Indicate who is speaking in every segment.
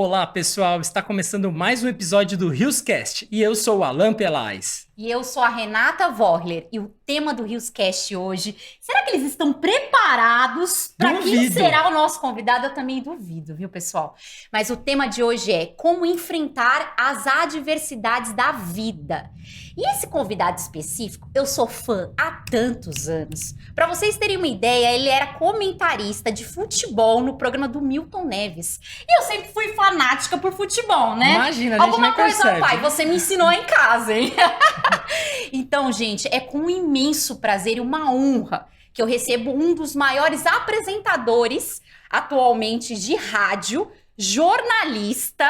Speaker 1: Olá, pessoal! Está começando mais um episódio do Rioscast e eu sou o Alan Pelais.
Speaker 2: E eu sou a Renata Vorler e o tema do Rioscast hoje, será que eles estão preparados para quem
Speaker 1: Duvido.
Speaker 2: será o nosso convidado? Eu também duvido, viu, pessoal? Mas o tema de hoje é como enfrentar as adversidades da vida. E esse convidado específico, eu sou fã há tantos anos. Para vocês terem uma ideia, ele era comentarista de futebol no programa do Milton Neves. E eu sempre fui fanática por futebol, né?
Speaker 1: Imagina, a gente
Speaker 2: Alguma
Speaker 1: nem
Speaker 2: coisa,
Speaker 1: percebe.
Speaker 2: pai, você me ensinou em casa, hein? Então, gente, é com um imenso prazer e uma honra que eu recebo um dos maiores apresentadores atualmente de rádio, jornalista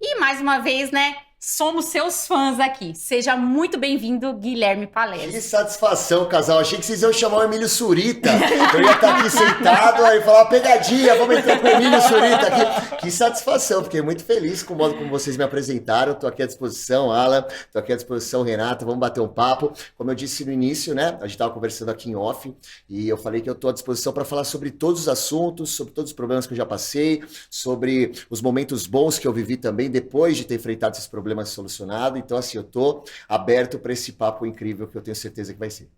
Speaker 2: e, mais uma vez, né, somos seus fãs aqui. Seja muito bem-vindo, Guilherme
Speaker 3: Que
Speaker 2: Palestra.
Speaker 3: satisfação, casal. Achei que vocês iam chamar o Emílio Surita. Eu ia estar aqui sentado, aí falar pegadinha, vamos entrar com o Emílio Surita aqui. Que satisfação, fiquei muito feliz com o modo como vocês me apresentaram. Estou aqui à disposição, Alan. Estou aqui à disposição, Renata. Vamos bater um papo. Como eu disse no início, né? A gente estava conversando aqui em off e eu falei que eu estou à disposição para falar sobre todos os assuntos, sobre todos os problemas que eu já passei, sobre os momentos bons que eu vivi também depois de ter enfrentado esses problemas solucionado. Então, assim, eu tô aberto para esse papo incrível que eu tenho certeza que vai ser.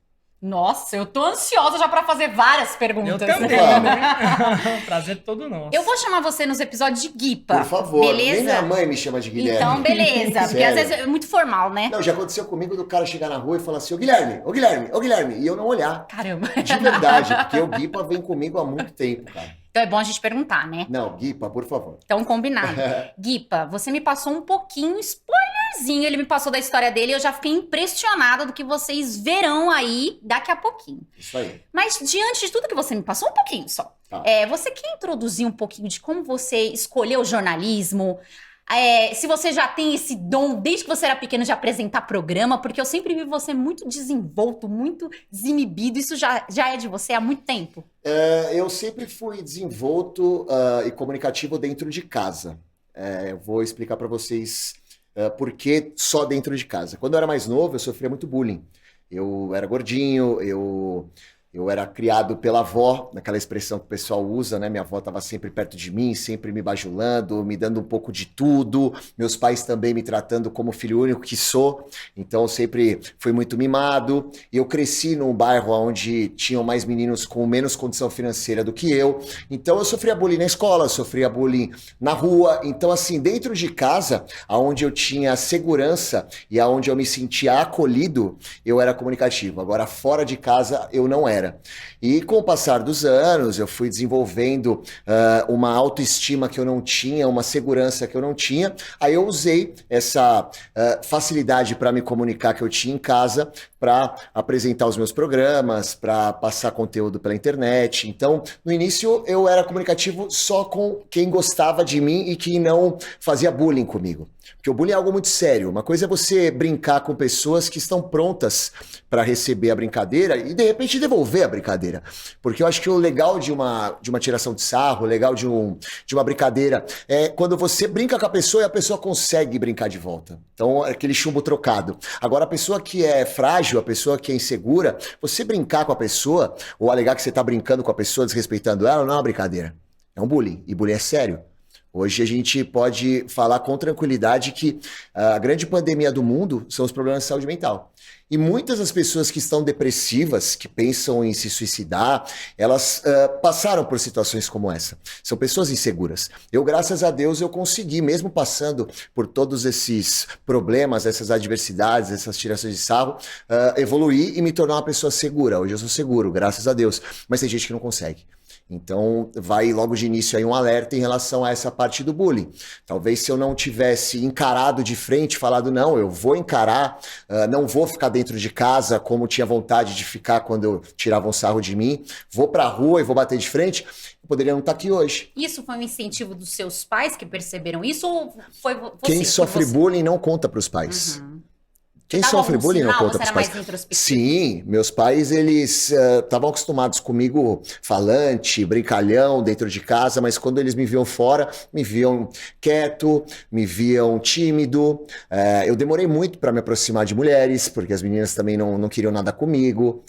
Speaker 2: Nossa, eu tô ansiosa já pra fazer várias
Speaker 1: Eu
Speaker 2: perguntas.
Speaker 1: também,
Speaker 3: Vamos.
Speaker 1: né? Prazer todo nosso.
Speaker 2: Eu vou chamar você nos episódios de Guipa.
Speaker 3: Por favor,
Speaker 2: beleza?
Speaker 3: nem minha mãe me chama de Guilherme.
Speaker 2: Então, beleza. Porque às
Speaker 3: Sério.
Speaker 2: vezes é muito formal, né?
Speaker 3: Não, já aconteceu comigo do cara chegar na rua e falar assim, ô Guilherme, ô Guilherme, ô Guilherme, e eu não olhar.
Speaker 2: Caramba.
Speaker 3: De verdade, porque o Guipa vem comigo há muito tempo, cara.
Speaker 2: Então é bom a gente perguntar, né?
Speaker 3: Não, Guipa, por favor.
Speaker 2: Então, combinado. Guipa, você me passou um pouquinho, spoilerzinho, ele me passou da história dele, eu já fiquei impressionada do que vocês verão aí daqui a pouquinho.
Speaker 3: Isso aí.
Speaker 2: Mas diante de tudo que você me passou, um pouquinho só.
Speaker 3: Tá.
Speaker 2: Você quer introduzir um pouquinho de como você escolheu o jornalismo? Se você já tem esse dom, desde que você era pequeno, de apresentar programa, porque eu sempre vi você muito desenvolto, muito desinibido, isso já é de você há muito tempo.
Speaker 3: Eu sempre fui desenvolto e comunicativo dentro de casa. Eu vou explicar para vocês por que só dentro de casa. Quando eu era mais novo, eu sofria muito bullying. Eu era gordinho, eu era criado pela avó, naquela expressão que o pessoal usa, né? Minha avó estava sempre perto de mim, sempre me bajulando, me dando um pouco de tudo. Meus pais também me tratando como filho único que sou. Então, eu sempre fui muito mimado. E eu cresci num bairro onde tinham mais meninos com menos condição financeira do que eu. Então, eu sofria bullying na escola, sofria bullying na rua. Então, assim, dentro de casa, onde eu tinha segurança e onde eu me sentia acolhido, eu era comunicativo. Agora, fora de casa, eu não era. E com o passar dos anos, eu fui desenvolvendo uma autoestima que eu não tinha, uma segurança que eu não tinha. Aí eu usei essa facilidade para me comunicar que eu tinha em casa, para apresentar os meus programas, para passar conteúdo pela internet. Então, no início, eu era comunicativo só com quem gostava de mim e que não fazia bullying comigo. Porque o bullying é algo muito sério. Uma coisa é você brincar com pessoas que estão prontas para receber a brincadeira e, de repente, devolver a brincadeira. Porque eu acho que o legal de uma tiração de sarro, o legal de uma brincadeira, é quando você brinca com a pessoa e a pessoa consegue brincar de volta. Então, é aquele chumbo trocado. Agora, a pessoa que é frágil, a pessoa que é insegura, você brincar com a pessoa ou alegar que você está brincando com a pessoa, desrespeitando ela, não é uma brincadeira. É um bullying. E bullying é sério. Hoje a gente pode falar com tranquilidade que a grande pandemia do mundo são os problemas de saúde mental. E muitas das pessoas que estão depressivas, que pensam em se suicidar, elas passaram por situações como essa. São pessoas inseguras. Eu, graças a Deus, eu consegui, mesmo passando por todos esses problemas, essas adversidades, essas tirações de sarro, evoluir e me tornar uma pessoa segura. Hoje eu sou seguro, graças a Deus. Mas tem gente que não consegue. Então, vai logo de início aí um alerta em relação a essa parte do bullying. Talvez se eu não tivesse encarado de frente, falado, não, eu vou encarar, não vou ficar dentro de casa como tinha vontade de ficar quando eu tirava um sarro de mim, vou pra rua e vou bater de frente, eu poderia não estar aqui hoje.
Speaker 2: Isso foi um incentivo dos seus pais que perceberam isso ou foi você?
Speaker 3: Quem sofre bullying não conta pros pais.
Speaker 2: Uhum.
Speaker 3: Quem
Speaker 2: Dava
Speaker 3: sofre
Speaker 2: algum
Speaker 3: bullying não
Speaker 2: sinal,
Speaker 3: conta
Speaker 2: você
Speaker 3: pros
Speaker 2: era
Speaker 3: pais.
Speaker 2: mais introspectivo?
Speaker 3: Sim, meus pais, eles estavam acostumados comigo falante, brincalhão dentro de casa, mas quando eles me viam fora, me viam quieto, me viam tímido. Eu demorei muito para me aproximar de mulheres, porque as meninas também não queriam nada comigo.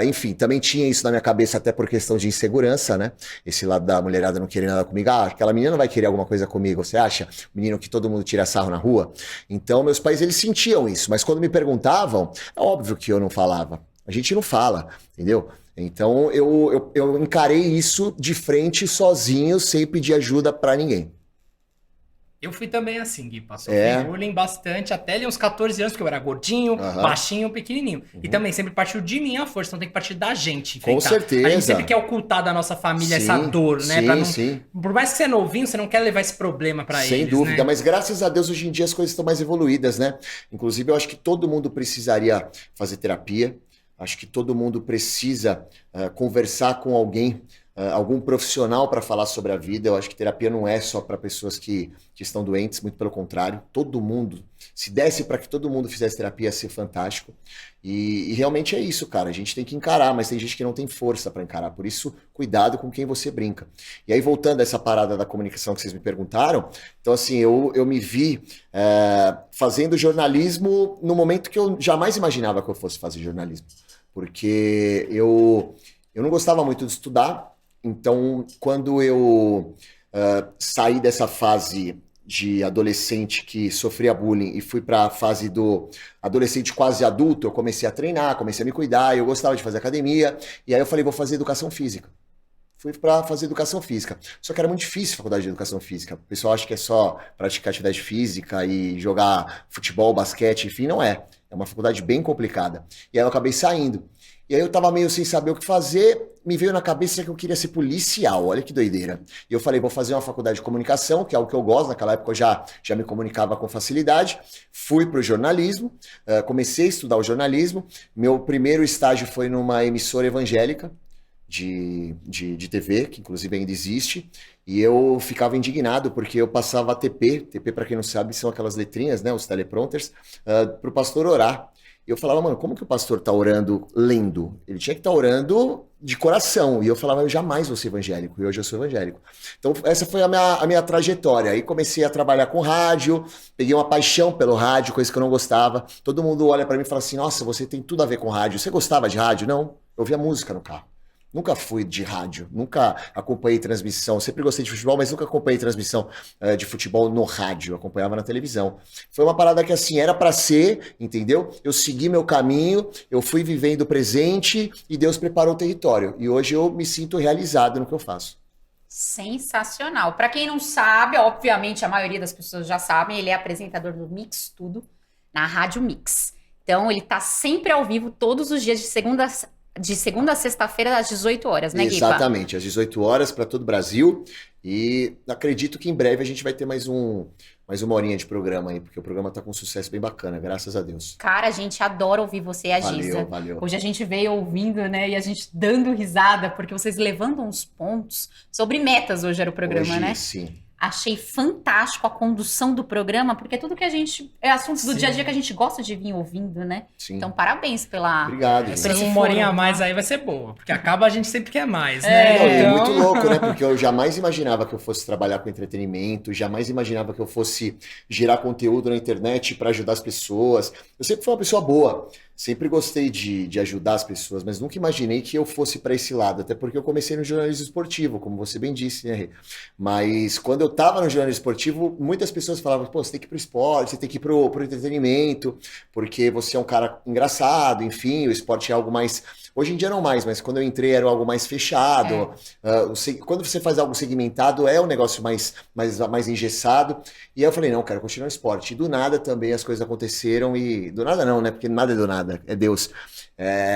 Speaker 3: Enfim, também tinha isso na minha cabeça até por questão de insegurança, né? Esse lado da mulherada não querer nada comigo. Ah, aquela menina não vai querer alguma coisa comigo, você acha? Menino que todo mundo tira sarro na rua. Então, meus pais, eles sentiam isso, mas quando me perguntavam, é óbvio que eu não falava. A gente não fala, entendeu? Então, eu encarei isso de frente, sozinho, sem pedir ajuda pra ninguém.
Speaker 1: Eu fui também assim, Gui. Sofri
Speaker 3: É.
Speaker 1: bullying bastante, até ali uns 14 anos, porque eu era gordinho,
Speaker 3: Aham.
Speaker 1: baixinho, pequenininho. E também sempre partiu de mim a força, então tem que partir da gente.
Speaker 3: Com
Speaker 1: enfrentar. A gente
Speaker 3: certeza.
Speaker 1: sempre quer ocultar da nossa família
Speaker 3: Sim,
Speaker 1: essa dor, né?
Speaker 3: sim,
Speaker 1: Pra não...
Speaker 3: sim.
Speaker 1: Por mais que você é novinho, você não quer levar esse problema pra
Speaker 3: Sem
Speaker 1: eles,
Speaker 3: dúvida,
Speaker 1: né?
Speaker 3: mas graças a Deus hoje em dia as coisas estão mais evoluídas, né? Inclusive, eu acho que todo mundo precisaria fazer terapia, acho que todo mundo precisa conversar com alguém, algum profissional para falar sobre a vida. Eu acho que terapia não é só para pessoas que estão doentes, muito pelo contrário. Todo mundo, se desse para que todo mundo fizesse terapia, ia ser fantástico. E realmente é isso, cara. A gente tem que encarar, mas tem gente que não tem força para encarar. Por isso, cuidado com quem você brinca. E aí, voltando a essa parada da comunicação que vocês me perguntaram, então, assim, eu me vi fazendo jornalismo no momento que eu jamais imaginava que eu fosse fazer jornalismo. Porque eu não gostava muito de estudar. Então, quando eu saí dessa fase de adolescente que sofria bullying e fui para a fase do adolescente quase adulto, eu comecei a treinar, comecei a me cuidar, eu gostava de fazer academia, e aí eu falei, vou fazer educação física. Fui para fazer educação física. Só que era muito difícil a faculdade de educação física. O pessoal acha que é só praticar atividade física e jogar futebol, basquete, enfim, não é. É uma faculdade bem complicada. E aí eu acabei saindo. E aí eu tava meio sem saber o que fazer, me veio na cabeça que eu queria ser policial, olha que doideira. E eu falei, vou fazer uma faculdade de comunicação, que é algo que eu gosto, naquela época eu já me comunicava com facilidade. Fui para o jornalismo, comecei a estudar o jornalismo. Meu primeiro estágio foi numa emissora evangélica de TV, que inclusive ainda existe, e eu ficava indignado porque eu passava TP para quem não sabe, são aquelas letrinhas, né, os teleprompters, para o pastor orar. E eu falava, mano, como que o pastor tá orando lendo? Ele tinha que estar orando de coração. E eu falava, eu jamais vou ser evangélico. E hoje eu sou evangélico. Então, essa foi a minha trajetória. Aí comecei a trabalhar com rádio, peguei uma paixão pelo rádio, coisa que eu não gostava. Todo mundo olha pra mim e fala assim, nossa, você tem tudo a ver com rádio. Você gostava de rádio? Não. Eu ouvia música no carro. Nunca fui de rádio, nunca acompanhei transmissão. Sempre gostei de futebol, mas nunca acompanhei transmissão de futebol no rádio. Acompanhava na televisão. Foi uma parada que, assim, era pra ser, entendeu? Eu segui meu caminho, eu fui vivendo o presente e Deus preparou o território. E hoje eu me sinto realizado no que eu faço.
Speaker 2: Sensacional. Para quem não sabe, obviamente a maioria das pessoas já sabem, ele é apresentador do Mix Tudo na Rádio Mix. Então ele tá sempre ao vivo todos os dias de segunda a sexta-feira às 18 horas, né, Guipa?
Speaker 3: Exatamente, às 18 horas para todo o Brasil. E acredito que em breve a gente vai ter mais uma horinha de programa aí, porque o programa tá com um sucesso bem bacana, graças a Deus.
Speaker 2: Cara, a gente adora ouvir você e a Giza.
Speaker 3: Valeu.
Speaker 2: Hoje a gente veio ouvindo, né, e a gente dando risada, porque vocês levantam uns pontos sobre metas, hoje era o programa,
Speaker 3: Hoje,
Speaker 2: né?
Speaker 3: sim.
Speaker 2: Achei fantástico a condução do programa, porque tudo que a gente... É assunto do
Speaker 1: Sim.
Speaker 2: dia a dia que a gente gosta de vir ouvindo, né?
Speaker 3: Sim.
Speaker 2: Então, parabéns pela...
Speaker 3: Obrigado,
Speaker 2: por
Speaker 3: gente.
Speaker 1: Se
Speaker 2: esse
Speaker 1: uma horinha a
Speaker 2: foro.
Speaker 1: mais aí vai ser boa, porque acaba a gente sempre quer mais,
Speaker 3: Não,
Speaker 1: né?
Speaker 3: e é
Speaker 1: Então-
Speaker 3: muito louco, né? Porque eu jamais imaginava que eu fosse trabalhar com entretenimento, jamais imaginava que eu fosse gerar conteúdo na internet para ajudar as pessoas. Eu sempre fui uma pessoa boa, sempre gostei de ajudar as pessoas, mas nunca imaginei que eu fosse para esse lado, até porque eu comecei no jornalismo esportivo, como você bem disse, né, Rê? Mas quando eu estava no jornalismo esportivo, muitas pessoas falavam, pô, você tem que ir pro esporte, você tem que ir pro entretenimento, porque você é um cara engraçado, enfim, o esporte é algo mais... Hoje em dia não mais, mas quando eu entrei era algo mais fechado. Quando você faz algo segmentado, é um negócio mais engessado. E aí eu falei, não, quero continuar no esporte. E do nada também as coisas aconteceram, e do nada não, né? Porque nada é do nada, é Deus.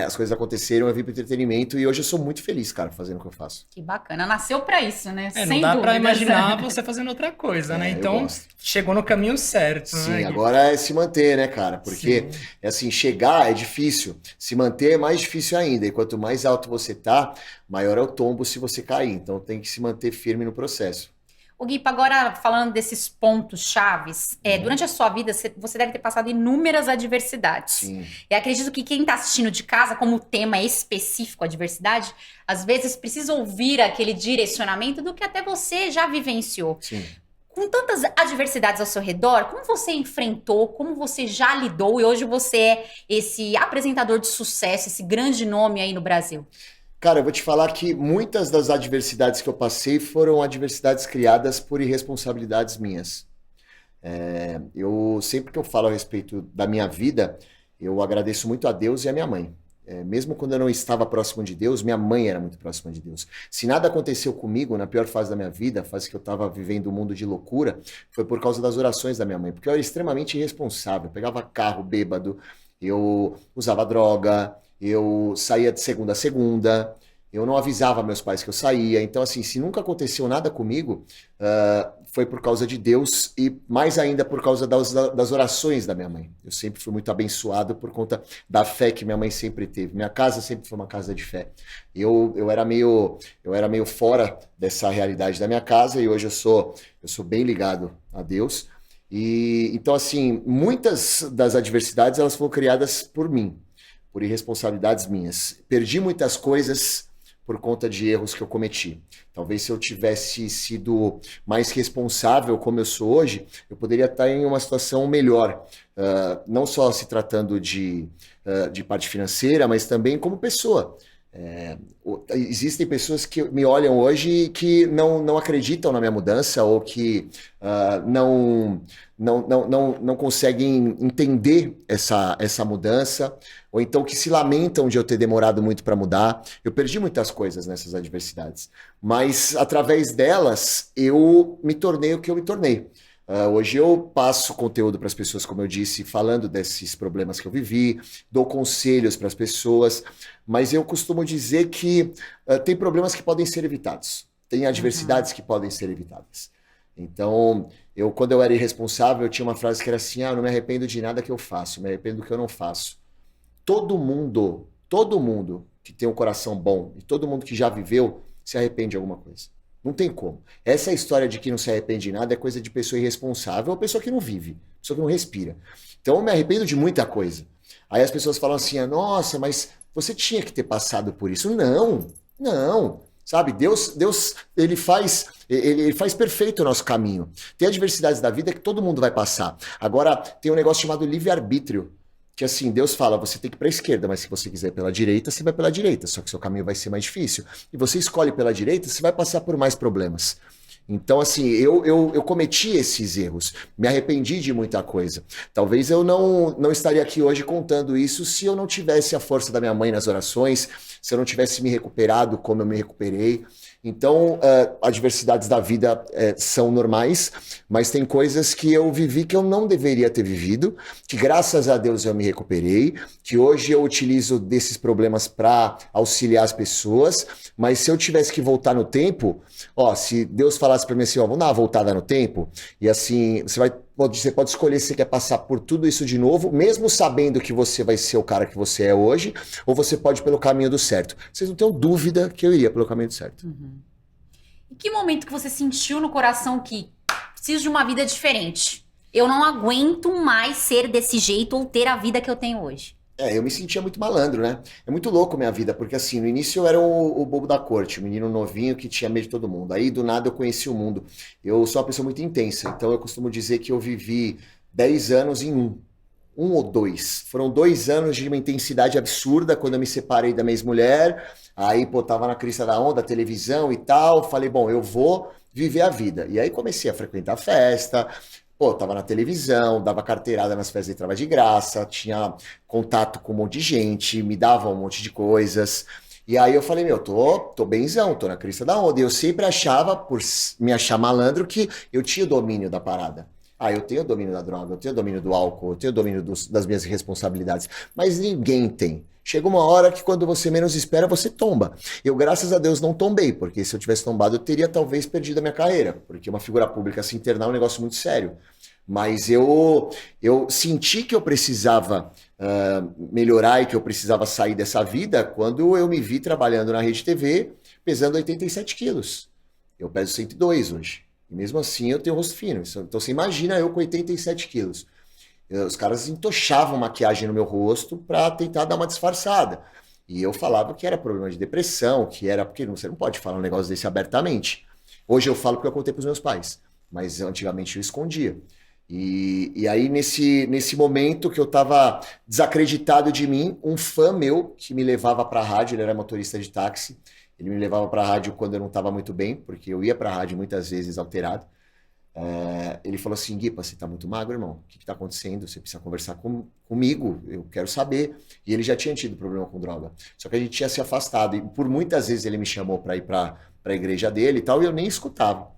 Speaker 3: As coisas aconteceram, eu vim pro entretenimento e hoje eu sou muito feliz, cara, fazendo o que eu faço.
Speaker 2: Que bacana. Nasceu pra isso, né?
Speaker 1: É,
Speaker 2: Sem
Speaker 1: não dá pra
Speaker 2: dúvidas.
Speaker 1: imaginar você fazendo outra coisa, né?
Speaker 3: Eu
Speaker 1: Então,
Speaker 3: gosto.
Speaker 1: chegou no caminho certo,
Speaker 3: Sim,
Speaker 1: né? Gui?
Speaker 3: agora é se manter, né, cara? Porque, é assim, chegar é difícil, se manter é mais difícil ainda. E quanto mais alto você tá, maior é o tombo se você cair. Então tem que se manter firme no processo.
Speaker 2: O Gui, agora falando desses pontos chaves, durante a sua vida você deve ter passado inúmeras adversidades.
Speaker 3: Sim.
Speaker 2: E acredito que quem está assistindo de casa, como o tema é específico, adversidade, às vezes precisa ouvir aquele direcionamento do que até você já vivenciou.
Speaker 3: Sim.
Speaker 2: Com tantas adversidades ao seu redor, como você enfrentou, como você já lidou e hoje você é esse apresentador de sucesso, esse grande nome aí no Brasil?
Speaker 3: Cara, eu vou te falar que muitas das adversidades que eu passei foram adversidades criadas por irresponsabilidades minhas. Eu sempre que eu falo a respeito da minha vida, eu agradeço muito a Deus e a minha mãe. Mesmo quando eu não estava próximo de Deus, minha mãe era muito próxima de Deus. Se nada aconteceu comigo na pior fase da minha vida, a fase que eu estava vivendo um mundo de loucura, foi por causa das orações da minha mãe, porque eu era extremamente irresponsável. Eu pegava carro bêbado, eu usava droga, eu saía de segunda a segunda, eu não avisava meus pais que eu saía. Então, assim, se nunca aconteceu nada comigo, foi por causa de Deus e mais ainda por causa das orações da minha mãe. Eu sempre fui muito abençoado por conta da fé que minha mãe sempre teve. Minha casa sempre foi uma casa de fé. Eu era meio fora dessa realidade da minha casa e hoje eu sou bem ligado a Deus. E então, assim, muitas das adversidades elas foram criadas por mim, por irresponsabilidades minhas. Perdi muitas coisas por conta de erros que eu cometi. Talvez se eu tivesse sido mais responsável como eu sou hoje, eu poderia estar em uma situação melhor. Não só se tratando de parte financeira, mas também como pessoa. Existem pessoas que me olham hoje e que não acreditam na minha mudança ou que não conseguem entender essa mudança, ou então que se lamentam de eu ter demorado muito para mudar. Eu perdi muitas coisas nessas adversidades, mas através delas eu me tornei o que eu me tornei. Hoje eu passo conteúdo para as pessoas, como eu disse, falando desses problemas que eu vivi, dou conselhos para as pessoas, mas eu costumo dizer que tem problemas que podem ser evitados, tem adversidades que podem ser evitadas. Então, quando eu era irresponsável, eu tinha uma frase que era assim: eu não me arrependo de nada que eu faço, me arrependo do que eu não faço. Todo mundo que tem um coração bom e todo mundo que já viveu se arrepende de alguma coisa. Não tem como. Essa história de que não se arrepende de nada é coisa de pessoa irresponsável ou pessoa que não vive, pessoa que não respira. Então eu me arrependo de muita coisa. Aí as pessoas falam assim: nossa, mas você tinha que ter passado por isso. Não. Sabe, Deus ele faz perfeito o nosso caminho. Tem adversidades da vida que todo mundo vai passar. Agora, tem um negócio chamado livre-arbítrio. Que assim, Deus fala, você tem que ir para a esquerda, mas se você quiser ir pela direita, você vai pela direita, só que seu caminho vai ser mais difícil. E você escolhe pela direita, você vai passar por mais problemas. Então, assim, eu cometi esses erros, me arrependi de muita coisa. Talvez eu não estaria aqui hoje contando isso se eu não tivesse a força da minha mãe nas orações, se eu não tivesse me recuperado como eu me recuperei. Então, adversidades da vida são normais, mas tem coisas que eu vivi que eu não deveria ter vivido, que graças a Deus eu me recuperei, que hoje eu utilizo desses problemas para auxiliar as pessoas, mas se eu tivesse que voltar no tempo, se Deus falasse para mim assim, vamos dar uma voltada no tempo, e assim, você pode escolher se você quer passar por tudo isso de novo, mesmo sabendo que você vai ser o cara que você é hoje, ou você pode ir pelo caminho do certo. Vocês não tenham dúvida que eu iria pelo caminho do certo.
Speaker 2: E que momento que você sentiu no coração que preciso de uma vida diferente? Eu não aguento mais ser desse jeito ou ter a vida que eu tenho hoje.
Speaker 3: Eu me sentia muito malandro, né? É muito louco a minha vida, porque assim, no início eu era o bobo da corte, o menino novinho que tinha medo de todo mundo. Aí, do nada, eu conheci o mundo. Eu sou uma pessoa muito intensa, então eu costumo dizer que eu vivi 10 anos em um ou dois. Foram 2 anos de uma intensidade absurda quando eu me separei da minha ex-mulher. Aí, tava na crista da onda, televisão e tal. Falei, bom, eu vou viver a vida. E aí comecei a frequentar festa. Tava na televisão, dava carteirada nas festas, entrava de graça, tinha contato com um monte de gente, me dava um monte de coisas. E aí eu falei, tô benzão, tô na crista da onda. E eu sempre achava, por me achar malandro, que eu tinha o domínio da parada. Eu tenho o domínio da droga, eu tenho o domínio do álcool, eu tenho o domínio das minhas responsabilidades. Mas ninguém tem. Chega uma hora que quando você menos espera, você tomba. Eu, graças a Deus, não tombei, porque se eu tivesse tombado, eu teria talvez perdido a minha carreira, porque uma figura pública se internar é um negócio muito sério. Mas eu senti que eu precisava melhorar e que eu precisava sair dessa vida quando eu me vi trabalhando na Rede TV, pesando 87 quilos. Eu peso 102 hoje. E mesmo assim eu tenho rosto fino. Então você imagina eu com 87 quilos. Os caras entochavam maquiagem no meu rosto para tentar dar uma disfarçada. E eu falava que era problema de depressão, que era... Porque você não pode falar um negócio desse abertamente. Hoje eu falo porque eu contei para os meus pais. Mas antigamente eu escondia. E aí, nesse momento que eu tava desacreditado de mim, um fã meu que me levava pra rádio, ele era motorista de táxi, ele me levava pra rádio quando eu não tava muito bem, porque eu ia pra rádio muitas vezes alterado. Ele falou assim: Guipa, você tá muito magro, irmão. O que tá acontecendo? Você precisa conversar comigo, eu quero saber. E ele já tinha tido problema com droga. Só que a gente tinha se afastado. E por muitas vezes ele me chamou pra ir pra igreja dele e tal, e eu nem escutava.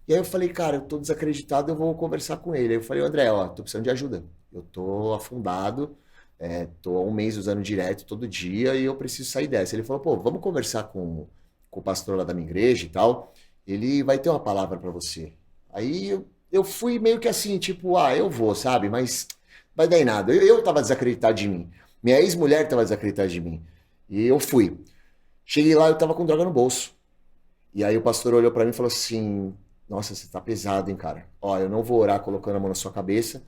Speaker 3: E aí eu falei, cara, eu tô desacreditado, eu vou conversar com ele. Aí eu falei, André, ó, tô precisando de ajuda. Eu tô afundado, tô há um mês usando direto, todo dia, e eu preciso sair dessa. Ele falou, pô, vamos conversar com o pastor lá da minha igreja e tal. Ele vai ter uma palavra pra você. Aí eu fui meio que assim, tipo, eu vou, sabe? Mas vai dar em nada. Eu tava desacreditado de mim. Minha ex-mulher tava desacreditada de mim. E eu fui. Cheguei lá, eu tava com droga no bolso. E aí o pastor olhou pra mim e falou assim: nossa, você tá pesado, hein, cara? Ó, eu não vou orar colocando a mão na sua cabeça,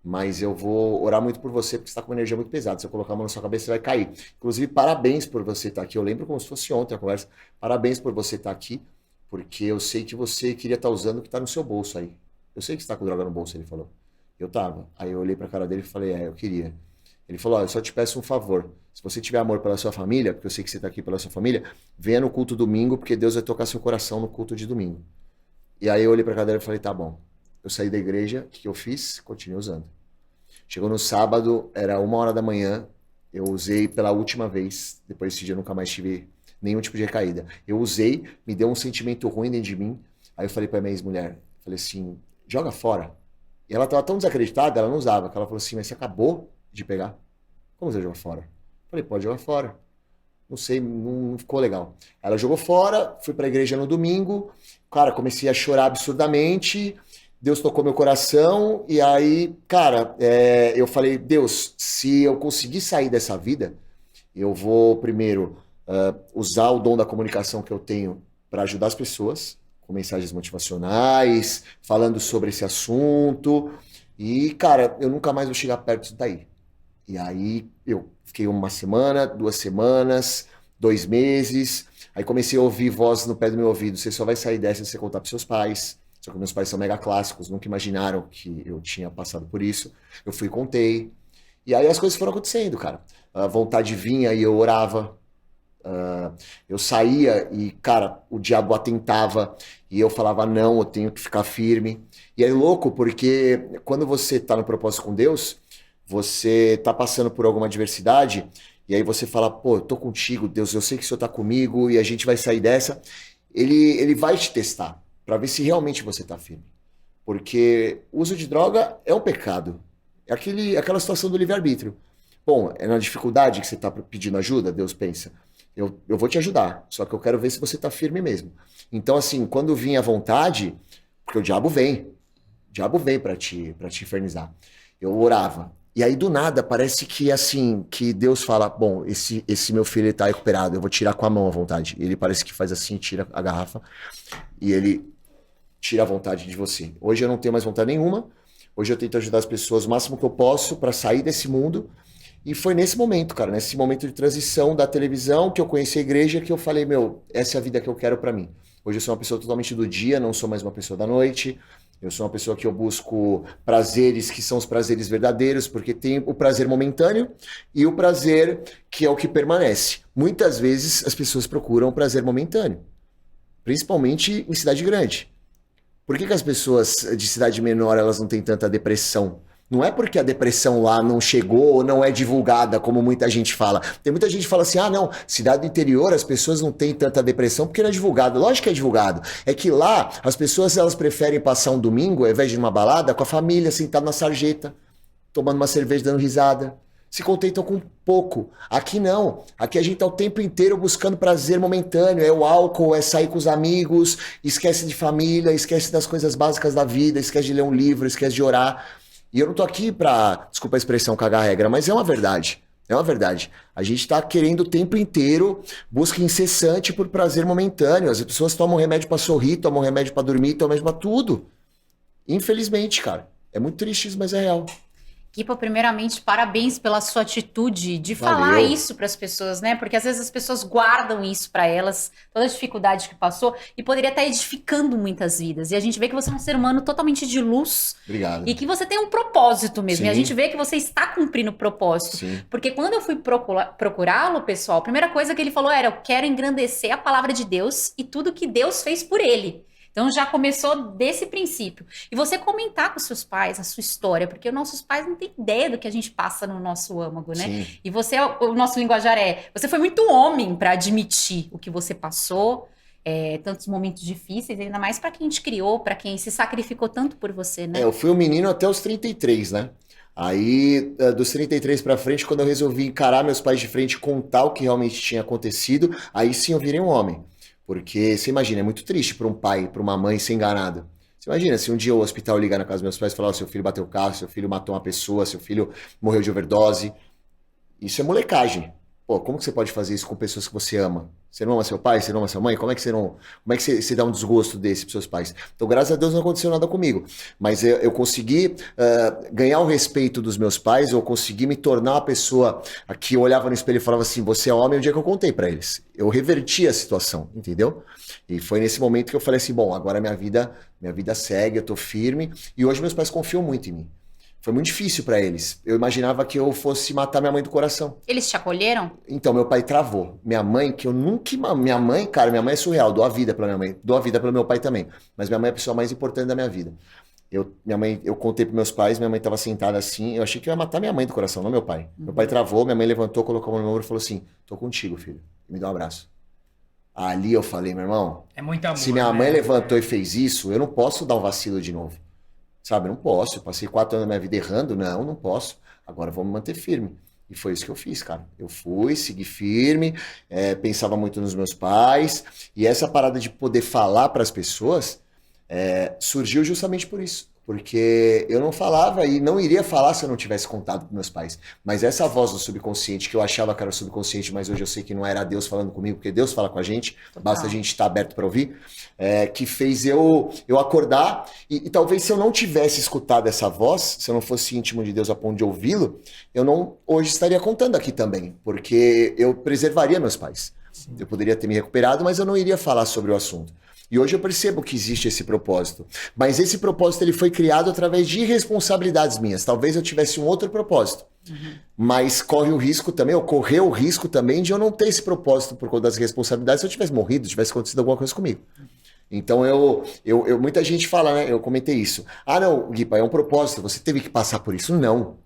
Speaker 3: mas eu vou orar muito por você, porque você tá com uma energia muito pesada. Se eu colocar a mão na sua cabeça, você vai cair. Inclusive, parabéns por você estar aqui. Eu lembro como se fosse ontem a conversa. Parabéns por você estar aqui, porque eu sei que você queria estar usando o que tá no seu bolso aí. Eu sei que você tá com droga no bolso, ele falou. Eu tava. Aí eu olhei pra cara dele e falei, eu queria. Ele falou, ó, eu só te peço um favor. Se você tiver amor pela sua família, porque eu sei que você tá aqui pela sua família, venha no culto domingo, porque Deus vai tocar seu coração no culto de domingo. E aí eu olhei pra cadeira e falei, tá bom. Eu saí da igreja, o que eu fiz? Continuei usando. Chegou no sábado, era 1h da manhã, eu usei pela última vez, depois desse dia eu nunca mais tive nenhum tipo de recaída. Eu usei, me deu um sentimento ruim dentro de mim, aí eu falei pra minha ex-mulher, falei assim, joga fora. E ela tava tão desacreditada, ela não usava, que ela falou assim, mas você acabou de pegar? Como você joga fora? Eu falei, pode jogar fora. Não sei, não ficou legal. Ela jogou fora, fui pra igreja no domingo, cara, comecei a chorar absurdamente, Deus tocou meu coração, e aí, cara, eu falei, Deus, se eu conseguir sair dessa vida, eu vou primeiro usar o dom da comunicação que eu tenho para ajudar as pessoas, com mensagens motivacionais, falando sobre esse assunto, e, cara, eu nunca mais vou chegar perto disso daí. E aí eu fiquei 1 semana, 2 semanas, 2 meses. Aí comecei a ouvir voz no pé do meu ouvido. Você só vai sair dessa se você contar para seus pais. Só que meus pais são mega clássicos, nunca imaginaram que eu tinha passado por isso. Eu fui e contei. E aí as coisas foram acontecendo, cara. A vontade vinha e eu orava. Eu saía e, cara, o diabo atentava. E eu falava, não, eu tenho que ficar firme. E é louco, porque quando você tá no propósito com Deus, você tá passando por alguma adversidade, e aí você fala, pô, eu tô contigo, Deus, eu sei que o Senhor tá comigo, e a gente vai sair dessa. Ele vai te testar, para ver se realmente você tá firme. Porque o uso de droga é um pecado. É aquela situação do livre-arbítrio. Bom, é na dificuldade que você tá pedindo ajuda, Deus pensa, eu vou te ajudar, só que eu quero ver se você tá firme mesmo. Então, assim, quando vinha a vontade, porque o diabo vem para te infernizar. Eu orava. E aí, do nada, parece que, assim, que Deus fala, bom, esse meu filho, ele tá recuperado, eu vou tirar com a mão a vontade. Ele parece que faz assim, tira a garrafa, e ele tira a vontade de você. Hoje eu não tenho mais vontade nenhuma, hoje eu tento ajudar as pessoas o máximo que eu posso para sair desse mundo, e foi nesse momento, cara, nesse momento de transição da televisão, que eu conheci a igreja, que eu falei, meu, essa é a vida que eu quero para mim. Hoje eu sou uma pessoa totalmente do dia, não sou mais uma pessoa da noite. Eu sou uma pessoa que eu busco prazeres que são os prazeres verdadeiros, porque tem o prazer momentâneo e o prazer que é o que permanece. Muitas vezes as pessoas procuram o prazer momentâneo, principalmente em cidade grande. Por que as pessoas de cidade menor elas não têm tanta depressão? Não é porque a depressão lá não chegou ou não é divulgada, como muita gente fala. Tem muita gente que fala assim, não, cidade do interior as pessoas não têm tanta depressão porque não é divulgado. Lógico que é divulgado. É que lá as pessoas elas preferem passar um domingo, ao invés de ir numa balada, com a família, sentado na sarjeta, tomando uma cerveja, dando risada. Se contentam com pouco. Aqui não. Aqui a gente tá o tempo inteiro buscando prazer momentâneo. É o álcool, é sair com os amigos, esquece de família, esquece das coisas básicas da vida, esquece de ler um livro, esquece de orar. E eu não tô aqui pra, desculpa a expressão, cagar a regra, mas é uma verdade. É uma verdade. A gente tá querendo o tempo inteiro, busca incessante por prazer momentâneo. As pessoas tomam remédio pra sorrir, tomam remédio pra dormir, tomam remédio pra tudo. Infelizmente, cara. É muito triste isso, mas é real.
Speaker 2: Kipa, primeiramente, parabéns pela sua atitude de
Speaker 3: Valeu.
Speaker 2: falar isso para as pessoas, né? Porque às vezes as pessoas guardam isso para elas, toda a dificuldade que passou, e poderia estar edificando muitas vidas. E a gente vê que você é um ser humano totalmente de luz
Speaker 3: Obrigado.
Speaker 2: e que você tem um propósito mesmo. E a
Speaker 3: Sim.
Speaker 2: gente vê que você está cumprindo o propósito.
Speaker 3: Sim.
Speaker 2: Porque quando eu fui procurá-lo, pessoal, a primeira coisa que ele falou era: eu quero engrandecer a palavra de Deus e tudo que Deus fez por ele. Então já começou desse princípio. E você comentar com seus pais a sua história, porque os nossos pais não têm ideia do que a gente passa no nosso âmago, né?
Speaker 3: Sim.
Speaker 2: E você, o nosso linguajar você foi muito homem para admitir o que você passou, tantos momentos difíceis, ainda mais para quem te criou, para quem se sacrificou tanto por você, né?
Speaker 3: Eu fui um menino até os 33, né? Aí, dos 33 pra frente, quando eu resolvi encarar meus pais de frente e contar o que realmente tinha acontecido, aí sim eu virei um homem. Porque, você imagina, é muito triste para um pai, para uma mãe ser enganado. Você imagina, se um dia o hospital ligar na casa dos meus pais e falar: seu filho bateu o carro, seu filho matou uma pessoa, seu filho morreu de overdose. Isso é molecagem. Pô, como que você pode fazer isso com pessoas que você ama? Você não ama seu pai? Você não ama sua mãe? Como é que você dá um desgosto desse pros seus pais? Então, graças a Deus, não aconteceu nada comigo. Mas eu consegui ganhar o respeito dos meus pais, eu consegui me tornar uma pessoa que olhava no espelho e falava assim: você é homem, o dia que eu contei pra eles. Eu reverti a situação, entendeu? E foi nesse momento que eu falei assim: bom, agora minha vida segue, eu tô firme. E hoje meus pais confiam muito em mim. Foi muito difícil pra eles. Eu imaginava que eu fosse matar minha mãe do coração.
Speaker 2: Eles te acolheram?
Speaker 3: Então, meu pai travou. Minha mãe, que eu nunca... Minha mãe, cara, minha mãe é surreal. Dou a vida pela minha mãe. Dou a vida pelo meu pai também. Mas minha mãe é a pessoa mais importante da minha vida. Eu contei pros meus pais, minha mãe tava sentada assim. Eu achei que eu ia matar minha mãe do coração, não meu pai. Meu pai travou, minha mãe levantou, colocou a mão no meu ombro e falou assim: tô contigo, filho. Me dá um abraço. Ali eu falei: meu irmão,
Speaker 1: É muito amor,
Speaker 3: se minha
Speaker 1: né?
Speaker 3: mãe levantou e fez isso, eu não posso dar um vacilo de novo. Sabe, não posso. Eu passei 4 anos da minha vida errando. Não posso. Agora eu vou me manter firme. E foi isso que eu fiz, cara. Eu fui, segui firme, pensava muito nos meus pais. E essa parada de poder falar para as pessoas surgiu justamente por isso. Porque eu não falava e não iria falar se eu não tivesse contado com meus pais. Mas essa voz do subconsciente, que eu achava que era o subconsciente, mas hoje eu sei que não era Deus falando comigo, porque Deus fala com a gente, basta a gente estar aberto para ouvir, que fez eu acordar. E talvez se eu não tivesse escutado essa voz, se eu não fosse íntimo de Deus a ponto de ouvi-lo, eu não hoje estaria contando aqui também, porque eu preservaria meus pais. Sim. Eu poderia ter me recuperado, mas eu não iria falar sobre o assunto. E hoje eu percebo que existe esse propósito. Mas esse propósito ele foi criado através de responsabilidades minhas. Talvez eu tivesse um outro propósito. Uhum. Mas correu o risco também de eu não ter esse propósito por conta das responsabilidades se eu tivesse morrido, tivesse acontecido alguma coisa comigo. Então muita gente fala, né? Eu comentei isso. Ah, não, Guipa, é um propósito, você teve que passar por isso. Não.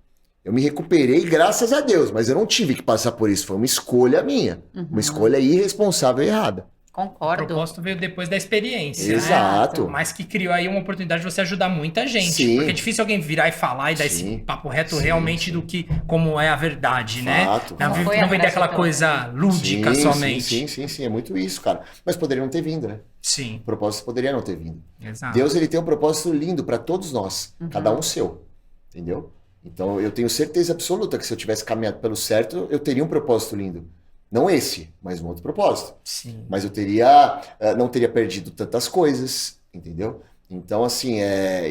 Speaker 3: Eu me recuperei graças a Deus, mas eu não tive que passar por isso. Foi uma escolha minha. Uhum. Uma escolha irresponsável e errada.
Speaker 2: Concordo.
Speaker 1: O propósito veio depois da experiência.
Speaker 3: Exato.
Speaker 1: Né? Mas que criou aí uma oportunidade de você ajudar muita gente.
Speaker 3: Sim.
Speaker 1: Porque é difícil alguém virar e falar e dar esse papo reto realmente do que como é a verdade,
Speaker 3: Fato.
Speaker 1: Né? Não vender aquela coisa lúdica somente.
Speaker 3: Sim. É muito isso, cara. Mas poderia não ter vindo, né?
Speaker 1: Sim.
Speaker 3: O propósito poderia não ter vindo.
Speaker 1: Exato.
Speaker 3: Deus, ele tem um propósito lindo para todos nós. Uhum. Cada um seu. Entendeu? Então, eu tenho certeza absoluta que se eu tivesse caminhado pelo certo, eu teria um propósito lindo. Não esse, mas um outro propósito.
Speaker 1: Sim.
Speaker 3: Mas eu não teria perdido tantas coisas, entendeu? Então, assim,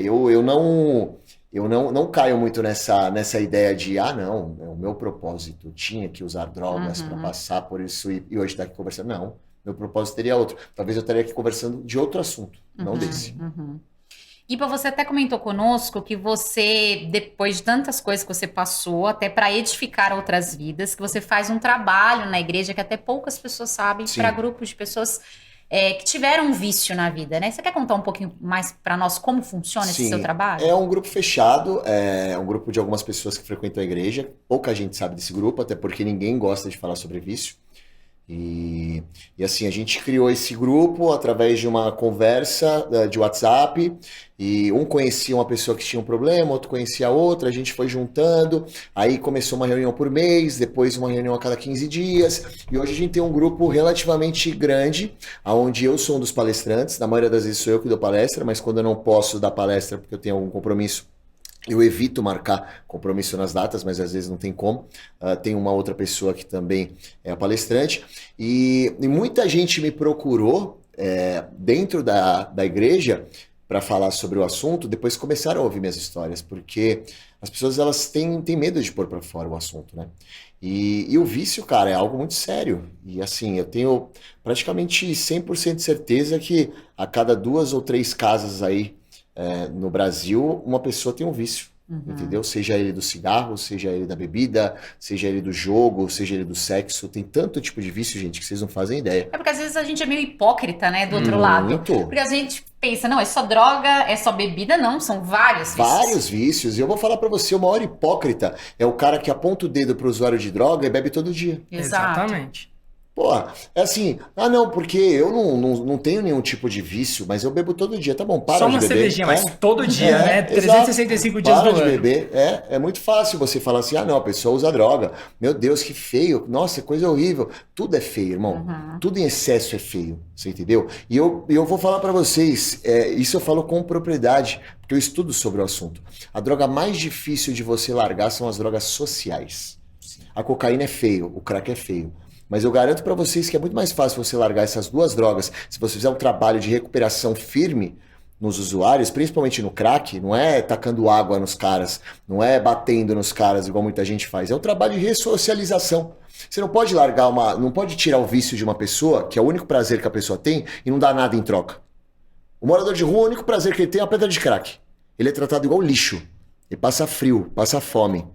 Speaker 3: eu não caio muito nessa ideia de, não, é o meu propósito, eu tinha que usar drogas para passar por isso e hoje estar aqui conversando. Não, meu propósito teria outro. Talvez eu estaria aqui conversando de outro assunto, não desse.
Speaker 2: Ipa, você até comentou conosco que você, depois de tantas coisas que você passou, até para edificar outras vidas, que você faz um trabalho na igreja que até poucas pessoas sabem, para grupos de pessoas que tiveram um vício na vida, né? Você quer contar um pouquinho mais para nós como funciona esse seu trabalho?
Speaker 3: É um grupo fechado, é um grupo de algumas pessoas que frequentam a igreja. Pouca gente sabe desse grupo, até porque ninguém gosta de falar sobre vício. E assim, a gente criou esse grupo através de uma conversa de WhatsApp, e um conhecia uma pessoa que tinha um problema, outro conhecia outra, a gente foi juntando, aí começou uma reunião por mês, depois uma reunião a cada 15 dias, e hoje a gente tem um grupo relativamente grande, onde eu sou um dos palestrantes, na maioria das vezes sou eu que dou palestra, mas quando eu não posso dar palestra porque eu tenho algum compromisso, Eu evito marcar compromisso nas datas, mas às vezes não tem como. Tem uma outra pessoa que também é a palestrante. E muita gente me procurou dentro da igreja para falar sobre o assunto, depois começaram a ouvir minhas histórias, porque as pessoas elas têm medo de pôr para fora o assunto, né? E o vício, cara, é algo muito sério. E assim, eu tenho praticamente 100% de certeza que a cada 2 ou 3 casas aí no Brasil, uma pessoa tem um vício, entendeu? Seja ele do cigarro, seja ele da bebida, seja ele do jogo, seja ele do sexo. Tem tanto tipo de vício, gente, que vocês não fazem ideia.
Speaker 2: É porque às vezes a gente é meio hipócrita, né, do outro lado.
Speaker 3: Muito.
Speaker 2: Porque a gente pensa, não, é só droga, é só bebida, não, são vários vícios.
Speaker 3: Vários vícios. E eu vou falar pra você, o maior hipócrita é o cara que aponta o dedo pro usuário de droga e bebe todo dia.
Speaker 2: Exato.
Speaker 1: Exatamente.
Speaker 3: Porra, é assim, não, porque eu não tenho nenhum tipo de vício, mas eu bebo todo dia, tá bom, para
Speaker 1: Só
Speaker 3: de
Speaker 1: uma
Speaker 3: beber.
Speaker 1: cervejinha, mas todo dia, né?
Speaker 3: Exato.
Speaker 1: 365 dias
Speaker 3: Para
Speaker 1: do
Speaker 3: de
Speaker 1: ano.
Speaker 3: beber, é muito fácil você falar assim, não, a pessoa usa droga, meu Deus, que feio, nossa, coisa horrível, tudo é feio, irmão, tudo em excesso é feio, você entendeu? E eu vou falar pra vocês, isso eu falo com propriedade, porque eu estudo sobre o assunto. A droga mais difícil de você largar são as drogas sociais. A cocaína é feio, o crack é feio. Mas eu garanto pra vocês que é muito mais fácil você largar essas duas drogas se você fizer um trabalho de recuperação firme nos usuários, principalmente no crack, não é tacando água nos caras, não é batendo nos caras igual muita gente faz, é um trabalho de ressocialização. Você não pode largar não pode tirar o vício de uma pessoa, que é o único prazer que a pessoa tem, e não dar nada em troca. O morador de rua, o único prazer que ele tem é a pedra de crack. Ele é tratado igual lixo. Ele passa frio, passa fome.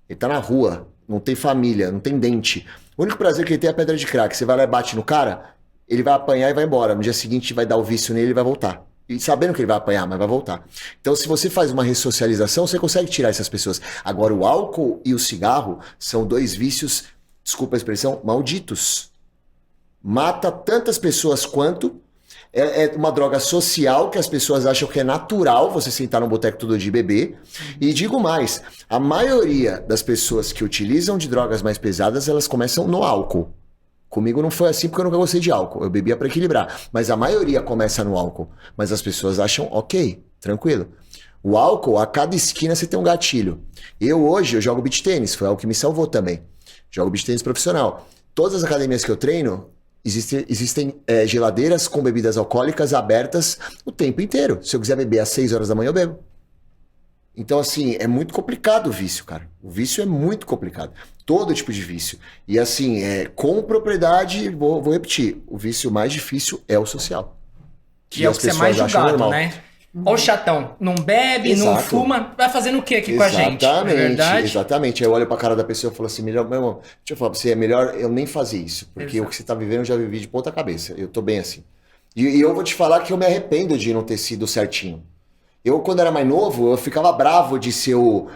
Speaker 3: Ele tá na rua, não tem família, não tem dente. O único prazer que ele tem é a pedra de crack. Você vai lá e bate no cara, ele vai apanhar e vai embora. No dia seguinte vai dar o vício nele e vai voltar. E sabendo que ele vai apanhar, mas vai voltar. Então, se você faz uma ressocialização, você consegue tirar essas pessoas. Agora, o álcool e o cigarro são 2 vícios, desculpa a expressão, malditos. Mata tantas pessoas quanto... É uma droga social que as pessoas acham que é natural você sentar num boteco todo dia e beber. E digo mais, a maioria das pessoas que utilizam de drogas mais pesadas, elas começam no álcool. Comigo não foi assim porque eu nunca gostei de álcool. Eu bebia para equilibrar. Mas a maioria começa no álcool. Mas as pessoas acham, ok, tranquilo. O álcool, a cada esquina você tem um gatilho. Hoje eu jogo beach tênis, foi algo que me salvou também. Jogo beach tênis profissional. Todas as academias que eu treino, existem geladeiras com bebidas alcoólicas abertas o tempo inteiro. Se eu quiser beber às 6 horas da manhã, eu bebo. Então, assim, é muito complicado o vício, cara. O vício é muito complicado. Todo tipo de vício. E, assim, com propriedade, vou repetir, o vício mais difícil é o social.
Speaker 1: Que é o que você é mais julgado, né? Ó o chatão, não bebe,
Speaker 3: Exato.
Speaker 1: não fuma, vai fazendo o que aqui com a gente? Não é verdade?
Speaker 3: Exatamente. Aí eu olho pra cara da pessoa e falo assim, meu irmão, deixa eu falar pra você, é melhor eu nem fazer isso. Porque o que você tá vivendo eu já vivi de ponta cabeça. Eu tô bem assim. E eu vou te falar que eu me arrependo de não ter sido certinho. Eu, quando era mais novo, eu ficava bravo de ser o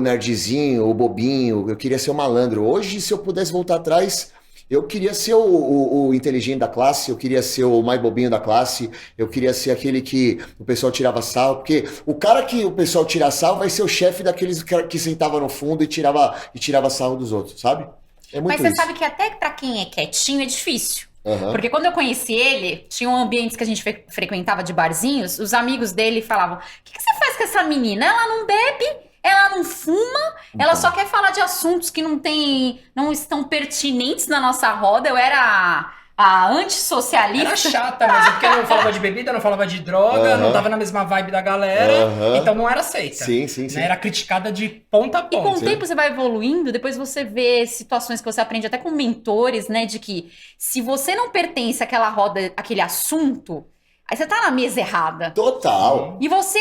Speaker 3: nerdzinho, o bobinho, eu queria ser o malandro. Hoje, se eu pudesse voltar atrás, eu queria ser o inteligente da classe, eu queria ser o mais bobinho da classe, eu queria ser aquele que o pessoal tirava sarro, porque o cara que o pessoal tira sarro vai ser o chefe daqueles que sentava no fundo e tirava sarro dos outros, sabe? É muito
Speaker 2: Mas você
Speaker 3: isso.
Speaker 2: sabe que até pra quem é quietinho é difícil.
Speaker 3: Aham.
Speaker 2: Porque quando eu conheci ele, tinham ambientes que a gente frequentava de barzinhos, os amigos dele falavam, o que você faz com essa menina? Ela não bebe, ela não fuma, ela só quer falar de assuntos que não estão pertinentes na nossa roda. Eu era a antissocialista.
Speaker 1: Era chata mesmo, porque não falava de bebida, não falava de droga, não tava na mesma vibe da galera, então não era aceita.
Speaker 3: Sim.
Speaker 1: Né? Era criticada de ponta a
Speaker 2: E com
Speaker 1: ponta.
Speaker 2: o tempo você vai evoluindo, depois você vê situações que você aprende até com mentores, né? De que se você não pertence àquela roda, àquele assunto, aí você tá na mesa errada.
Speaker 3: Total.
Speaker 2: E você